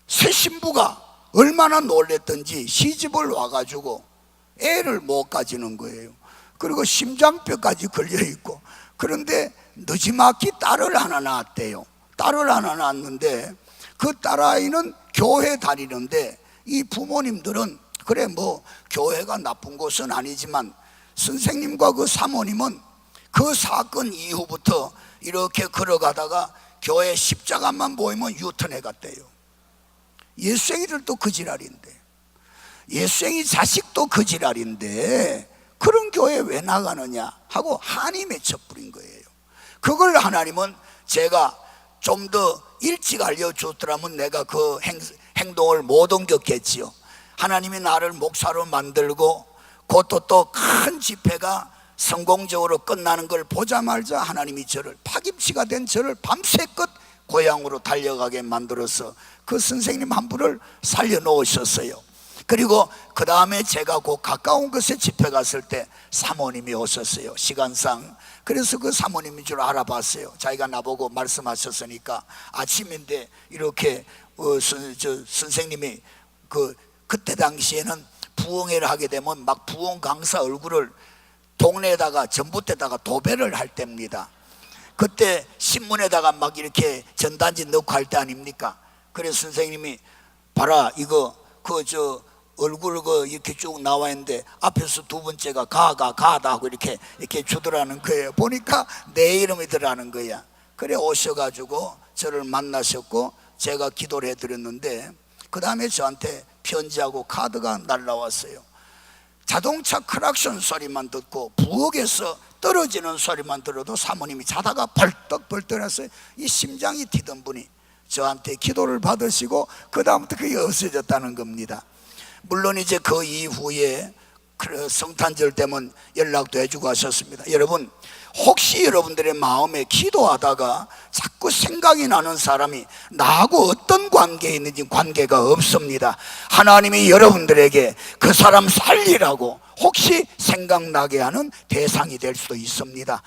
새 신부가 얼마나 놀랬던지 시집을 와가지고 애를 못 가지는 거예요. 그리고 심장병까지 걸려있고, 그런데 늦지막히 딸을 하나 낳았대요. 딸을 하나 낳았는데 그 딸아이는 교회 다니는데 이 부모님들은 그래 뭐 교회가 나쁜 곳은 아니지만 선생님과 그 사모님은 그 사건 이후부터 이렇게 걸어가다가 교회 십자가만 보이면 유턴해 갔대요. 예수생이들도 그 지랄인데, 예수생이 자식도 그 지랄인데 그런 교회 왜 나가느냐 하고 한이 맺혀버린 거예요. 그걸 하나님은 제가 좀 더 일찍 알려줬더라면 내가 그 행동을 못 옮겼겠지요. 하나님이 나를 목사로 만들고 그것도 또 큰 집회가 성공적으로 끝나는 걸 보자마자 하나님이 저를 파김치가 된 저를 밤새껏 고향으로 달려가게 만들어서 그 선생님 한 분을 살려놓으셨어요. 그리고 그 다음에 제가 그 가까운 곳에 집회 갔을 때 사모님이 오셨어요, 시간상. 그래서 그 사모님인 줄 알아봤어요. 자기가 나보고 말씀하셨으니까 아침인데 이렇게 선생님이 그때 당시에는 부흥회를 하게 되면 막 부흥 강사 얼굴을 동네에다가 전봇대다가 도배를 할 때입니다. 그때 신문에다가 막 이렇게 전단지 넣고 할 때 아닙니까? 그래서 선생님이 봐라 이거 얼굴 이렇게 쭉 나와 있는데 앞에서 두 번째가 가다 하고 이렇게 주더라는 거예요. 보니까 내 이름이 들어가는 거야. 그래 오셔가지고 저를 만나셨고 제가 기도를 해드렸는데 그 다음에 저한테 편지하고 카드가 날라왔어요. 자동차 크락션 소리만 듣고 부엌에서 떨어지는 소리만 들어도 사모님이 자다가 벌떡벌떡 했어요. 이 심장이 뛰던 분이 저한테 기도를 받으시고 그 다음부터 그게 없어졌다는 겁니다. 물론 이제 그 이후에 성탄절 때면 연락도 해주고 하셨습니다. 여러분 혹시 여러분들의 마음에 기도하다가 자꾸 생각이 나는 사람이 나하고 어떤 관계에 있는지 관계가 없습니다. 하나님이 여러분들에게 그 사람 살리라고 혹시 생각나게 하는 대상이 될 수도 있습니다.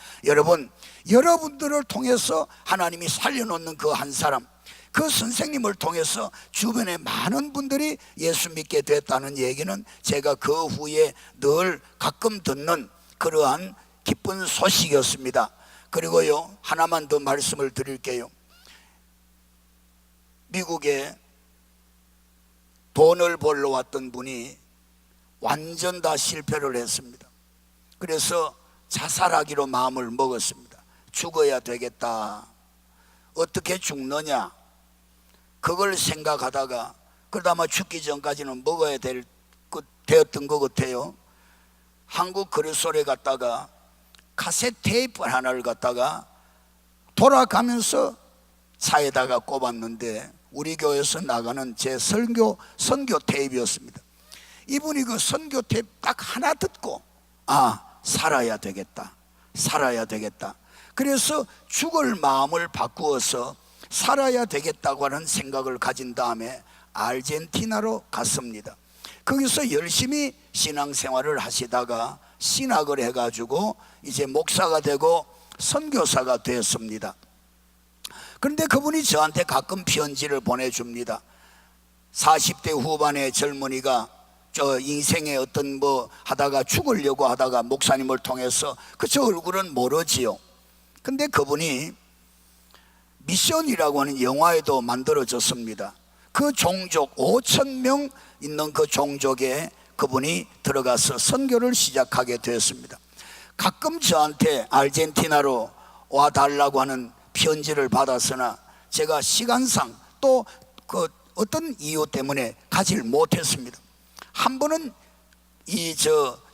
여러분들을 통해서 하나님이 살려놓는 그 한 사람, 그 선생님을 통해서 주변에 많은 분들이 예수 믿게 됐다는 얘기는 제가 그 후에 늘 가끔 듣는 그러한 기쁜 소식이었습니다. 그리고요 하나만 더 말씀을 드릴게요. 미국에 돈을 벌러 왔던 분이 완전 다 실패를 했습니다. 그래서 자살하기로 마음을 먹었습니다. 죽어야 되겠다. 어떻게 죽느냐 그걸 생각하다가 그러다 죽기 전까지는 먹어야 되었던 것 같아요. 한국 그릇소리에 갔다가 카세트 테이프 하나를 갖다가 돌아가면서 차에다가 꼽았는데 우리 교회에서 나가는 제 선교 테이프였습니다. 이분이 그 선교 테이프 딱 하나 듣고 살아야 되겠다. 그래서 죽을 마음을 바꾸어서 살아야 되겠다고 하는 생각을 가진 다음에 아르헨티나로 갔습니다. 거기서 열심히 신앙생활을 하시다가 신학을 해가지고 이제 목사가 되고 선교사가 되었습니다. 그런데 그분이 저한테 가끔 편지를 보내줍니다. 40대 후반의 젊은이가 저 인생에 어떤 하다가 죽으려고 하다가 목사님을 통해서 저 얼굴은 모르지요. 근데 그분이 미션이라고 하는 영화에도 만들어졌습니다. 그 종족 5,000명 있는 그 종족에 그분이 들어가서 선교를 시작하게 되었습니다. 가끔 저한테 아르헨티나로 와달라고 하는 편지를 받았으나 제가 시간상 또 어떤 이유 때문에 가지를 못했습니다. 한 번은 이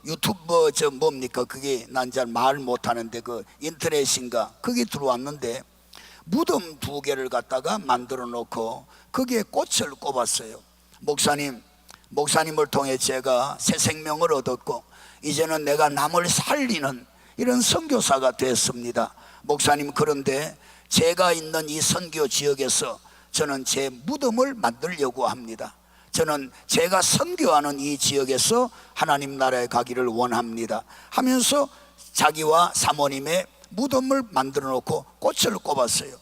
유튜브 뭡니까 그게 난 잘 말 못하는데 그 인터넷인가 그게 들어왔는데 무덤 2개를 갖다가 만들어 놓고 거기에 꽃을 꼽았어요. 목사님을 통해 제가 새 생명을 얻었고 이제는 내가 남을 살리는 이런 선교사가 됐습니다. 목사님, 그런데 제가 있는 이 선교 지역에서 저는 제 무덤을 만들려고 합니다. 저는 제가 선교하는 이 지역에서 하나님 나라에 가기를 원합니다 하면서 자기와 사모님의 무덤을 만들어 놓고 꽃을 꼽았어요.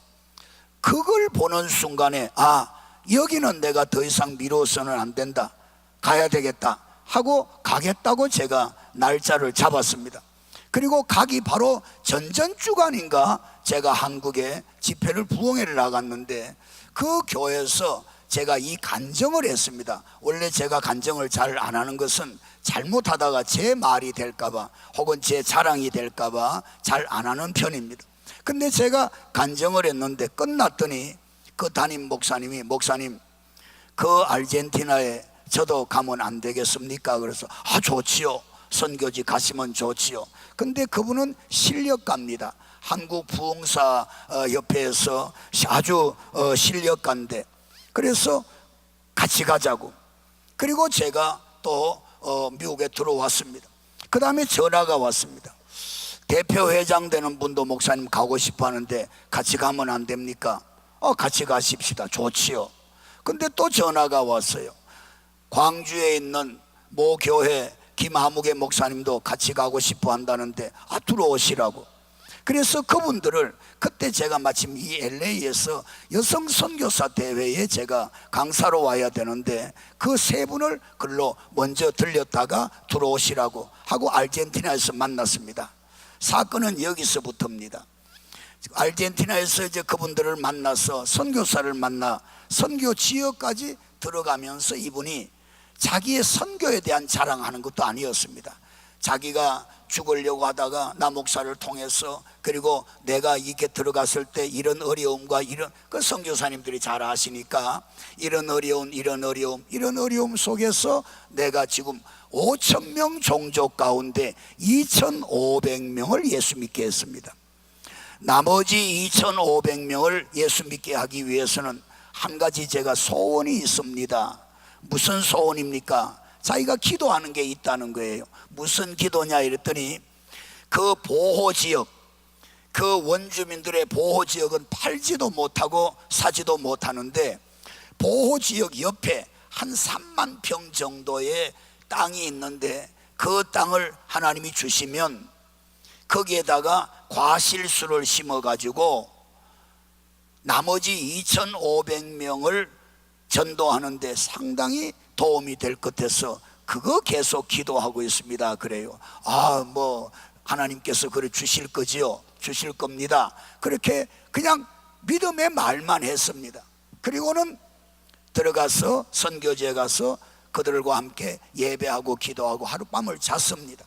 그걸 보는 순간에 여기는 내가 더 이상 미뤄서는 안 된다, 가야 되겠다 하고 가겠다고 제가 날짜를 잡았습니다. 그리고 가기 바로 전전주간인가 제가 한국에 집회를 부흥회를 나갔는데 그 교회에서 제가 이 간증을 했습니다. 원래 제가 간증을 잘 안 하는 것은 잘못하다가 제 말이 될까봐 혹은 제 자랑이 될까봐 잘 안 하는 편입니다. 근데 제가 간증을 했는데 끝났더니 그 담임 목사님이 목사님 그 아르헨티나에 저도 가면 안 되겠습니까? 그래서 좋지요, 선교지 가시면 좋지요. 근데 그분은 실력가입니다. 한국 부흥사 협회에서 아주 실력가인데 그래서 같이 가자고. 그리고 제가 또 미국에 들어왔습니다. 그 다음에 전화가 왔습니다. 대표회장 되는 분도 목사님 가고 싶어 하는데 같이 가면 안 됩니까? 같이 가십시다. 좋지요. 근데 또 전화가 왔어요. 광주에 있는 모 교회 김하묵의 목사님도 같이 가고 싶어 한다는데 들어오시라고. 그래서 그분들을 그때 제가 마침 이 LA에서 여성 선교사 대회에 제가 강사로 와야 되는데 그 3분을 글로 먼저 들렸다가 들어오시라고 하고 아르헨티나에서 만났습니다. 사건은 여기서부터입니다. 아르헨티나에서 이제 그분들을 만나서 선교사를 만나 선교 지역까지 들어가면서 이분이 자기의 선교에 대한 자랑하는 것도 아니었습니다. 자기가 죽으려고 하다가 나 목사를 통해서 그리고 내가 이렇게 들어갔을 때 이런 어려움과 이런 그 선교사님들이 잘 아시니까 이런 어려움 속에서 내가 지금 5,000명 종족 가운데 2,500명을 예수 믿게 했습니다. 나머지 2,500명을 예수 믿게 하기 위해서는 한 가지 제가 소원이 있습니다. 무슨 소원입니까? 자기가 기도하는 게 있다는 거예요. 무슨 기도냐 이랬더니 그 보호지역, 그 원주민들의 보호지역은 팔지도 못하고 사지도 못하는데 보호지역 옆에 한 3만 평 정도의 땅이 있는데 그 땅을 하나님이 주시면 거기에다가 과실수를 심어가지고 나머지 2,500명을 전도하는데 상당히 도움이 될 것 같아서 그거 계속 기도하고 있습니다. 그래요. 하나님께서 그래 주실 거지요? 주실 겁니다. 그렇게 그냥 믿음의 말만 했습니다. 그리고는 들어가서 선교지에 가서 그들과 함께 예배하고 기도하고 하룻밤을 잤습니다.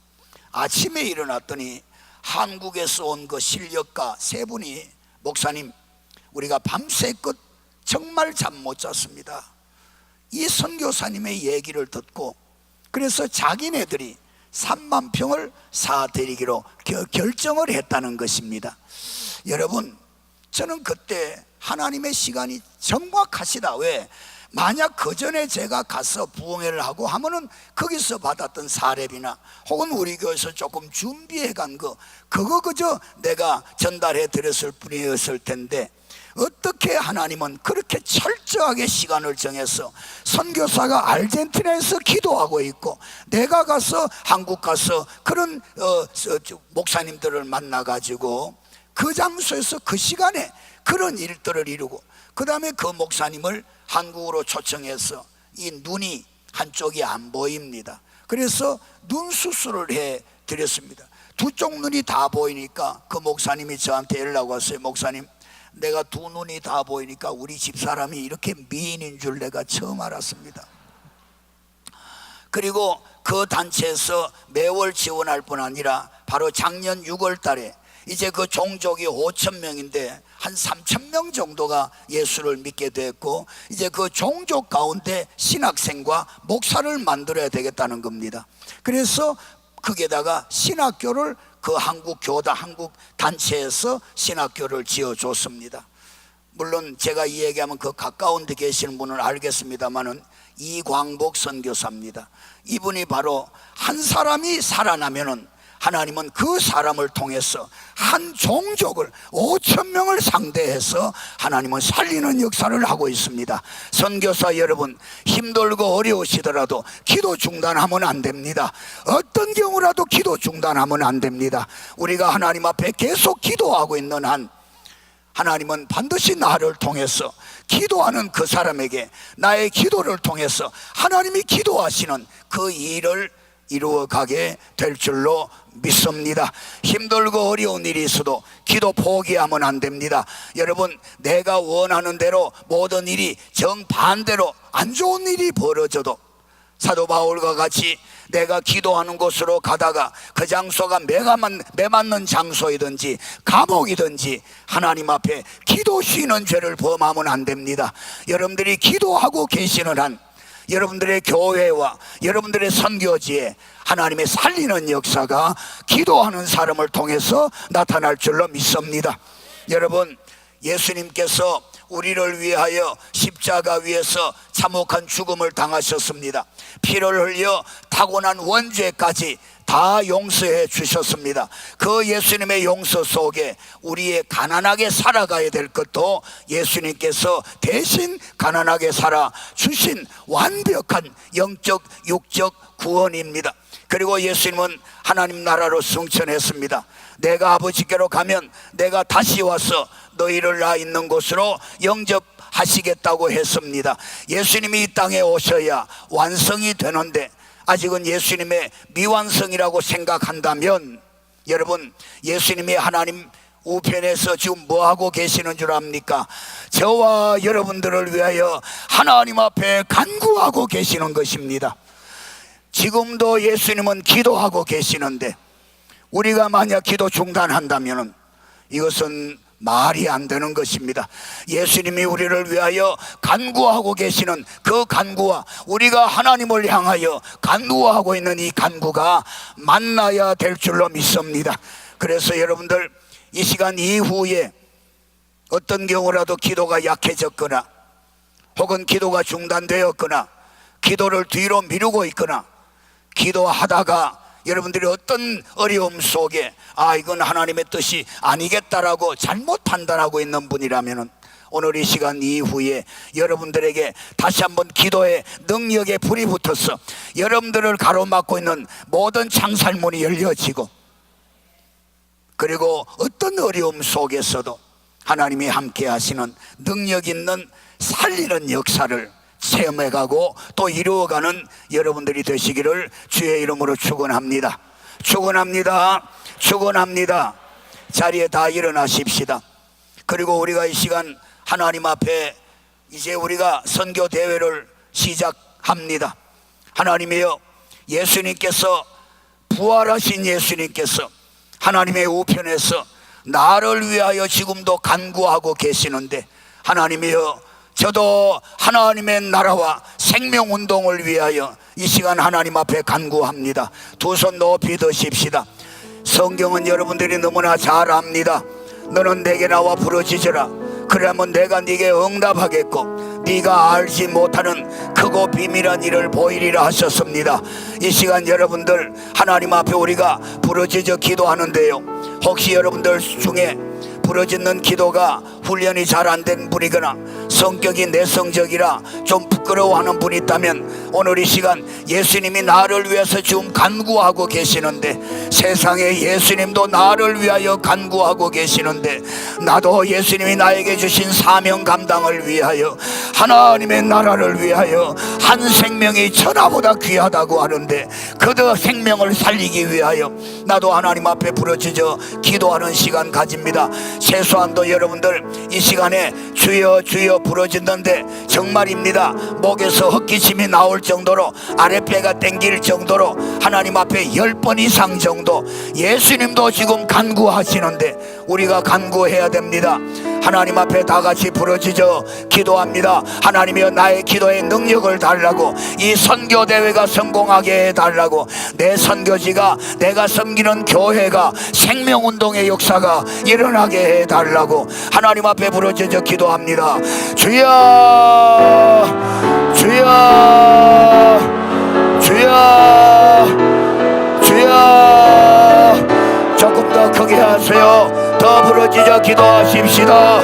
아침에 일어났더니 한국에서 온 그 실력가 3분이 목사님, 우리가 밤새껏 정말 잠 못 잤습니다. 이 선교사님의 얘기를 듣고 그래서 자기네들이 3만 평을 사드리기로 결정을 했다는 것입니다. 여러분, 저는 그때 하나님의 시간이 정확하시다. 왜? 만약 그 전에 제가 가서 부흥회를 하고 하면은 거기서 받았던 사례비나 혹은 우리 교회에서 조금 준비해 간 그거 그저 내가 전달해 드렸을 뿐이었을 텐데 어떻게 하나님은 그렇게 철저하게 시간을 정해서 선교사가 아르헨티나에서 기도하고 있고 내가 가서 한국 가서 그런 목사님들을 만나가지고 그 장소에서 그 시간에 그런 일들을 이루고 그 다음에 그 목사님을 한국으로 초청해서 이 눈이 한쪽이 안 보입니다. 그래서 눈 수술을 해 드렸습니다. 2쪽 눈이 다 보이니까 그 목사님이 저한테 연락 왔어요. 목사님, 내가 2 눈이 다 보이니까 우리 집사람이 이렇게 미인인 줄 내가 처음 알았습니다. 그리고 그 단체에서 매월 지원할 뿐 아니라 바로 작년 6월 달에 이제 그 종족이 5천 명인데 한 3천 명 정도가 예수를 믿게 됐고, 이제 그 종족 가운데 신학생과 목사를 만들어야 되겠다는 겁니다. 그래서 거기에다가 신학교를 그 한국 단체에서 신학교를 지어줬습니다. 물론 제가 이 얘기하면 그 가까운 데 계시는 분은 알겠습니다만은 이광복 선교사입니다. 이분이 바로 한 사람이 살아나면은 하나님은 그 사람을 통해서 한 종족을 5천 명을 상대해서 하나님은 살리는 역사를 하고 있습니다. 선교사 여러분, 힘들고 어려우시더라도 기도 중단하면 안 됩니다. 어떤 경우라도 기도 중단하면 안 됩니다. 우리가 하나님 앞에 계속 기도하고 있는 한 하나님은 반드시 나를 통해서 기도하는 그 사람에게 나의 기도를 통해서 하나님이 기도하시는 그 일을 이루어가게 될 줄로 믿습니다. 힘들고 어려운 일이 있어도 기도 포기하면 안 됩니다. 여러분, 내가 원하는 대로 모든 일이 정반대로 안 좋은 일이 벌어져도 사도 바울과 같이 내가 기도하는 곳으로 가다가 그 장소가 매맞는 장소이든지 감옥이든지 하나님 앞에 기도 쉬는 죄를 범하면 안 됩니다. 여러분들이 기도하고 계시는 한 여러분들의 교회와 여러분들의 선교지에 하나님의 살리는 역사가 기도하는 사람을 통해서 나타날 줄로 믿습니다. 여러분, 예수님께서 우리를 위하여 십자가 위에서 참혹한 죽음을 당하셨습니다. 피를 흘려 타고난 원죄까지 다 용서해 주셨습니다. 그 예수님의 용서 속에 우리의 가난하게 살아가야 될 것도 예수님께서 대신 가난하게 살아 주신 완벽한 영적 육적 구원입니다. 그리고 예수님은 하나님 나라로 승천했습니다. 내가 아버지께로 가면 내가 다시 와서 너희를 나 있는 곳으로 영접하시겠다고 했습니다. 예수님이 이 땅에 오셔야 완성이 되는데 아직은 예수님의 미완성이라고 생각한다면, 여러분, 예수님이 하나님 우편에서 지금 뭐하고 계시는 줄 압니까? 저와 여러분들을 위하여 하나님 앞에 간구하고 계시는 것입니다. 지금도 예수님은 기도하고 계시는데 우리가 만약 기도 중단한다면 이것은 말이 안 되는 것입니다. 예수님이 우리를 위하여 간구하고 계시는 그 간구와 우리가 하나님을 향하여 간구하고 있는 이 간구가 만나야 될 줄로 믿습니다. 그래서 여러분들, 이 시간 이후에 어떤 경우라도 기도가 약해졌거나 혹은 기도가 중단되었거나 기도를 뒤로 미루고 있거나 기도하다가 여러분들이 어떤 어려움 속에 이건 하나님의 뜻이 아니겠다라고 잘못 판단하고 있는 분이라면 오늘 이 시간 이후에 여러분들에게 다시 한번 기도의 능력에 불이 붙어서 여러분들을 가로막고 있는 모든 창살문이 열려지고, 그리고 어떤 어려움 속에서도 하나님이 함께 하시는 능력 있는 살리는 역사를 체험해가고 또 이루어가는 여러분들이 되시기를 주의 이름으로 축원합니다. 축원합니다. 축원합니다. 자리에 다 일어나십시다. 그리고 우리가 이 시간 하나님 앞에 이제 우리가 선교 대회를 시작합니다. 하나님이여, 예수님께서, 부활하신 예수님께서 하나님의 우편에서 나를 위하여 지금도 간구하고 계시는데, 하나님이여, 저도 하나님의 나라와 생명운동을 위하여 이 시간 하나님 앞에 간구합니다. 두 손 높이 드십시다. 성경은 여러분들이 너무나 잘 압니다. 너는 내게 나와 부르짖으라. 그러면 내가 네게 응답하겠고 네가 알지 못하는 크고 비밀한 일을 보이리라 하셨습니다. 이 시간 여러분들 하나님 앞에 우리가 부르짖어 기도하는데요, 혹시 여러분들 중에 부르짖는 기도가 훈련이 잘 안 된 분이거나 성격이 내성적이라 좀 부끄러워하는 분이 있다면 오늘 이 시간 예수님이 나를 위해서 지금 간구하고 계시는데, 세상에 예수님도 나를 위하여 간구하고 계시는데, 나도 예수님이 나에게 주신 사명 감당을 위하여 하나님의 나라를 위하여 한 생명이 천하보다 귀하다고 하는데 그들 생명을 살리기 위하여 나도 하나님 앞에 부르짖어 기도하는 시간 가집니다. 최소한도 여러분들 이 시간에 주여 주여 부르짖는데 정말입니다. 목에서 헛기침이 나올 정도로 아랫배가 땡길 정도로 하나님 앞에 10번 이상 정도 예수님도 지금 간구하시는데 우리가 간구해야 됩니다. 하나님 앞에 다 같이 부르짖어 기도합니다. 하나님이여 나의 기도에 능력을 달라고, 이 선교대회가 성공하게 해달라고, 내 선교지가, 내가 섬기는 교회가 생명운동의 역사가 일어나게 해달라고 하나님 앞에 부르짖어 기도합니다. 주여 주여 주여 주여. 조금 더 크게 하세요. 더 부르짖어 기도하십시다.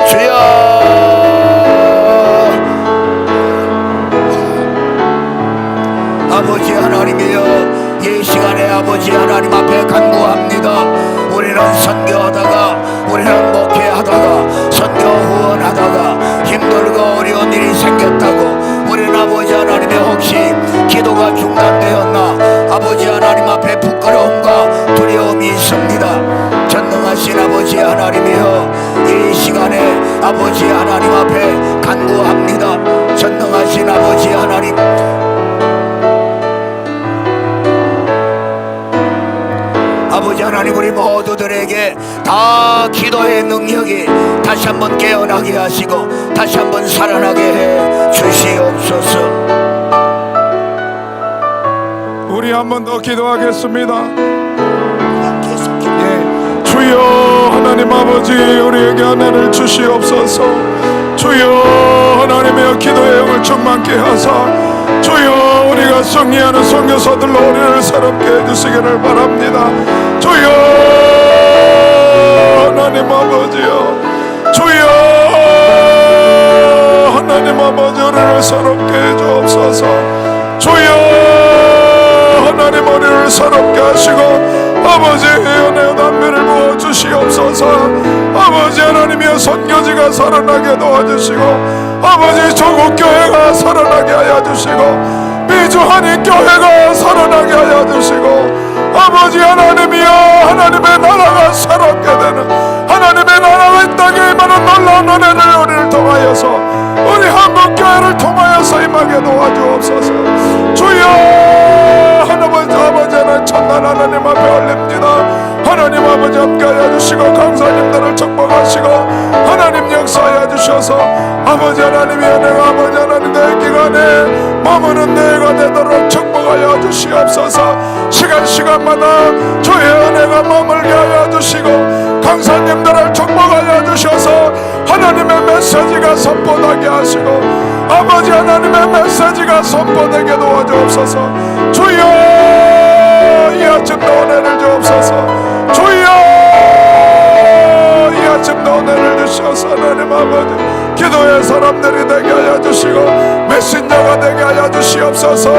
주여. 아버지 하나님이여, 이 시간에 아버지 하나님 앞에 간구합니다. 우리는 선교하다가, 우리는 목회하다가, 선교 후원하다가 힘들고 어려운 일이 생겼다고, 우리는 아버지 하나님의 혹시 기도가 중단되었나, 아버지 하나님 앞에 부끄러움과 두려움이 있습니다. 전능하신 아버지 하나님이여, 이 시간에 아버지 하나님 앞에 간구합니다. 전능하신 아버지 하나님, 아버지 하나님, 우리 모두들에게 다 기도의 능력이 다시 한번 깨어나게 하시고 다시 한번 살아나게 해 주시옵소서. 우리 한번 더 기도하겠습니다. 주여 하나님 아버지, 우리에게 은혜를 주시옵소서. 주여 하나님의 기도의 영을 충만케 하사 주여 우리가 승리하는 선교사들로 우리를 새롭게 해주시기를 바랍니다. 주여 하나님 아버지여, 주여 하나님 아버지, 우리를 새롭게 해주옵소서. 주여 하나님, 우리를 새롭게 하시고 아버지 은혜의 담배를 부어주시옵소서. 아버지 하나님이여, 선교지가 살아나게 도와주시고 아버지 조국교회가 살아나게 하여 주시고 미주 한인교회가 살아나게 하여 주시고 아버지 하나님이여, 하나님의 나라가 새롭게 되는, 하나님의 나라가 이 땅에 임하는 놀라운 은혜를 우리를 통하여서, 우리 한국교회를 통하여서 임하게 도와주옵소서. 주여 하나님 아버지, 하나님 천만 하나님 앞에 올립니다. 하나님 아버지 함께하여 주시고 강사님들을 축복하시고 하나님 역사하여 주셔서 아버지 하나님의 은혜가 아버지 하나님 내 기간에 머무는 내가 되도록 축복하여 주시옵소서. 시간마다 주의 은혜가 머물게 하여 주시고 강사님들을 축복하여 주셔서 하나님의 메시지가 선포되게 하시고 아버지 하나님의 메시지가 선포되게 도와주옵소서. 주여 이 아침도 은혜를 주옵소서. 주여 이 아침도 은혜를 주셔서 하나님 아버지, 기도의 사람들이 되게 하여 주시고 메신저가 되게 하여 주시옵소서.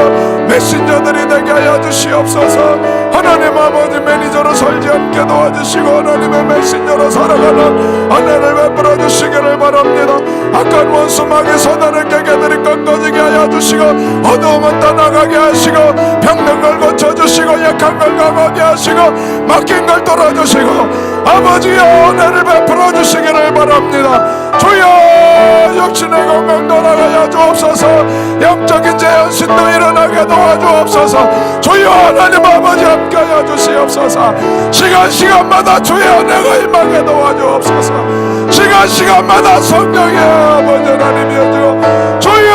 메신저들이 되게 하여 주시옵소서. 하나님 아버지, 매니저로 살지 않게 도와주시고 하나님의 메신저로 살아가는 은혜를 베풀어 주시기를 바랍니다. 악한 원수 마귀 사단의 계계들이 꺾어지게 하여 주시고 어두움은 떠나가게 하시고 병든 걸 고쳐주시고 약한 걸 강하게 하시고 막힌 걸 뚫어주시고 아버지의 은혜를 베풀어 주시기를 바랍니다. 주여 역신의 건강 돌아가여 주옵소서. 영적인 재현신도 일어나게 도와주옵소서. 주여 하나님 아버지 함께하여 주시옵소서. 시간마다 주의 은혜가 임하게 도와주옵소서. 시간마다 성령의 아버지 하나님이여 주여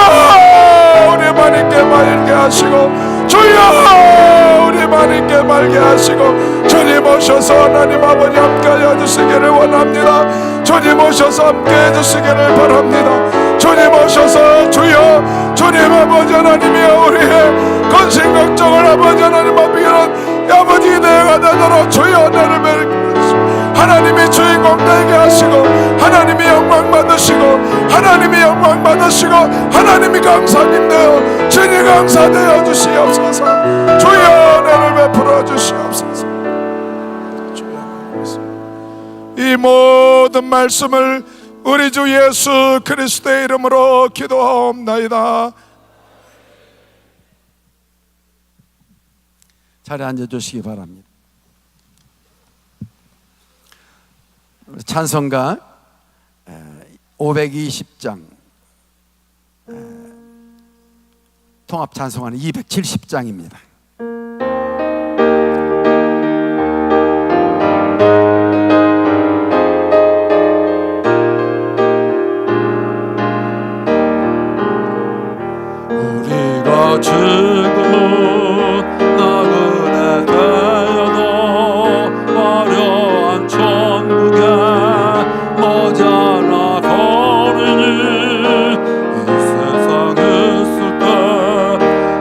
우리만 있게 말게 하시고 주여 우리만 있게 말게 하시고 주님 오셔서 하나님 아버지 함께하여 주시기를 원합니다. 주님 오셔서 함께해 주시기를 바랍니다. 주님 오셔서 주여 주님 아버지 하나님이여 우리의 건신 걱정을 아버지 하나님 앞에 이런 아버지 내가 되도록 주여 은혜를 베푸시고 하나님이 주인공 되게 하시고 하나님이 영광 받으시고 하나님이 영광 받으시고 하나님이 강사님 되어 주님 강사되어 주시옵소서. 주여 은혜를 베풀어 주시옵소서. 이 모든 말씀을 우리 주 예수 그리스도의 이름으로 기도하옵나이다. 자리에 앉아주시기 바랍니다. 찬송가 520장 통합 찬송가는 270장입니다. 우리가 지금은 나그네 되어도 화려한 천국에 머지않아 거리니 이 세상에 있을 때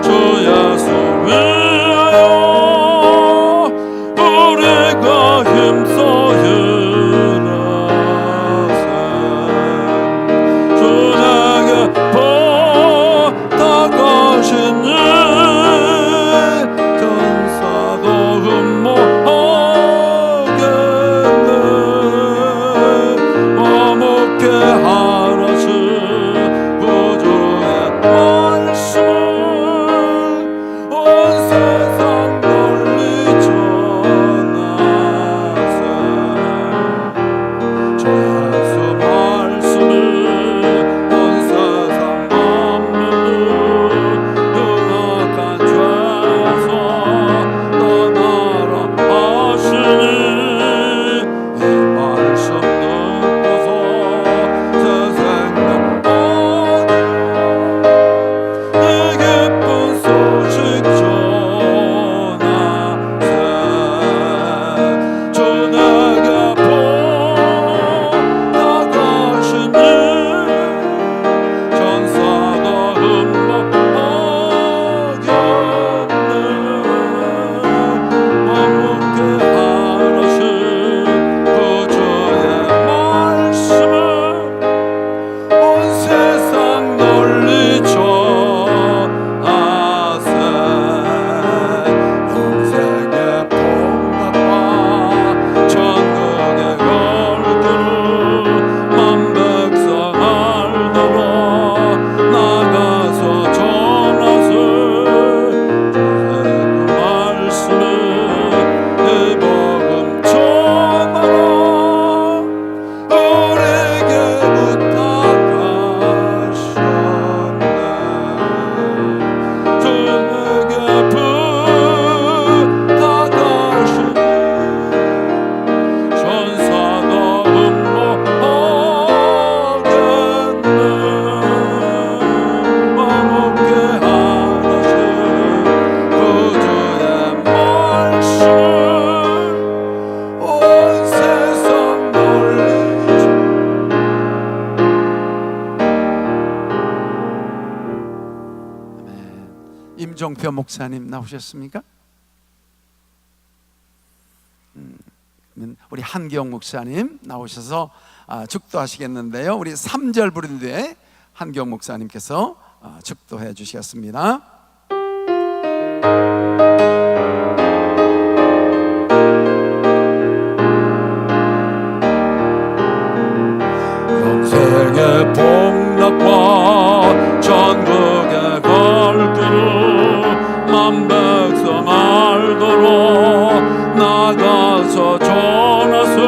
주 예수 위하여 우리가 힘써 일하세. 주 내게 부탁하시니 전사도 흠모하겠네. 화목해 하라시 구주의 말씀을 온 세상 널리 전하세. 주 예수 말씀이 온 세상 만물을 흉악한 죄에서 떠나라 하시니 이 말씀 듣고서 새 생명 얻으려 이 기쁜 소식 전하세. 주 내게 부탁하시니 전사가 흠모하겠네. 화목해 하라신 구주의 말씀을 온 세상 널리 전하세. 영생의 복락과 천국의 열두루 만 백성 알도록 나가서 전하세. 주의 그 말씀을 이 복음 전하라. 우리에게 부탁하셨네. 주 내게 부탁하시니 전사가 흠모하겠네. 화목해 하라신 구주의 말씀을 온 세상 널리 임종표 목사님 나오셨습니까? 우리 한경 목사님 나오셔서 축도하시겠는데요. 우리 3절 부른 뒤에 한경 목사님께서 축도해 주시겠습니다. 영생의 복락과 천국의 갈길을 만 백성 알도록 나가서 전하세.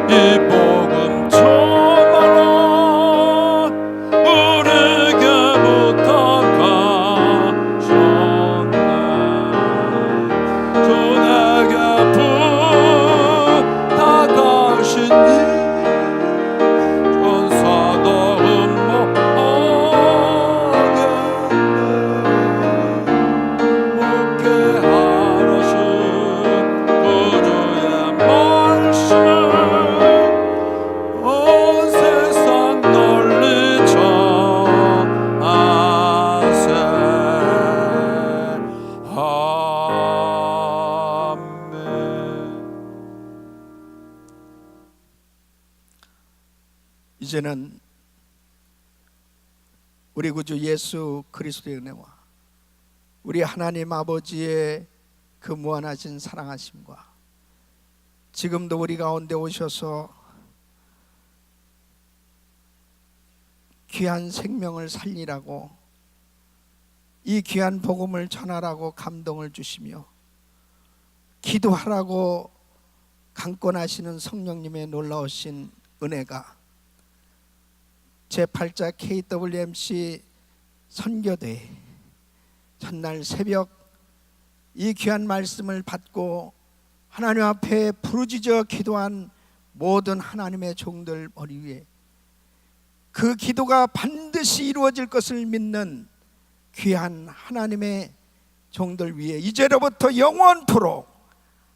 이 복음 전하라. 우리에게 부탁하셨네. 주 내게 부탁하시니 전사도 흠모하겠네. 묵게 하라신 구주의 말씀을 온 세상 널리 전하세. 아멘. 이제는 우리 구주 예수 그리스도의 은혜와 우리 하나님 아버지의 그 무한하신 사랑하심과 지금도 우리 가운데 오셔서 귀한 생명을 살리라고 이 귀한 복음을 전하라고 감동을 주시며 기도하라고 강권하시는 성령님의 놀라우신 은혜가 제8자 KWMC 선교대 첫날 새벽 이 귀한 말씀을 받고 하나님 앞에 부르짖어 기도한 모든 하나님의 종들 머리 위에 그 기도가 반드시 이루어질 것을 믿는 귀한 하나님의 종들 위에 이제로부터 영원토록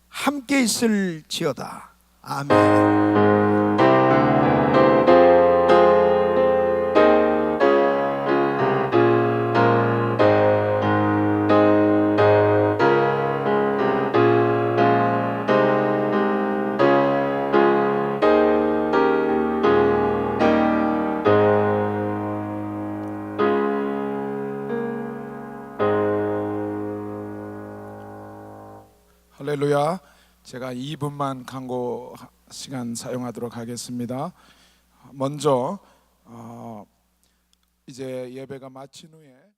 함께 있을지어다. 아멘. 할렐루야. 제가 2분만 광고 시간 사용하도록 하겠습니다. 먼저 이제 예배가 마친 후에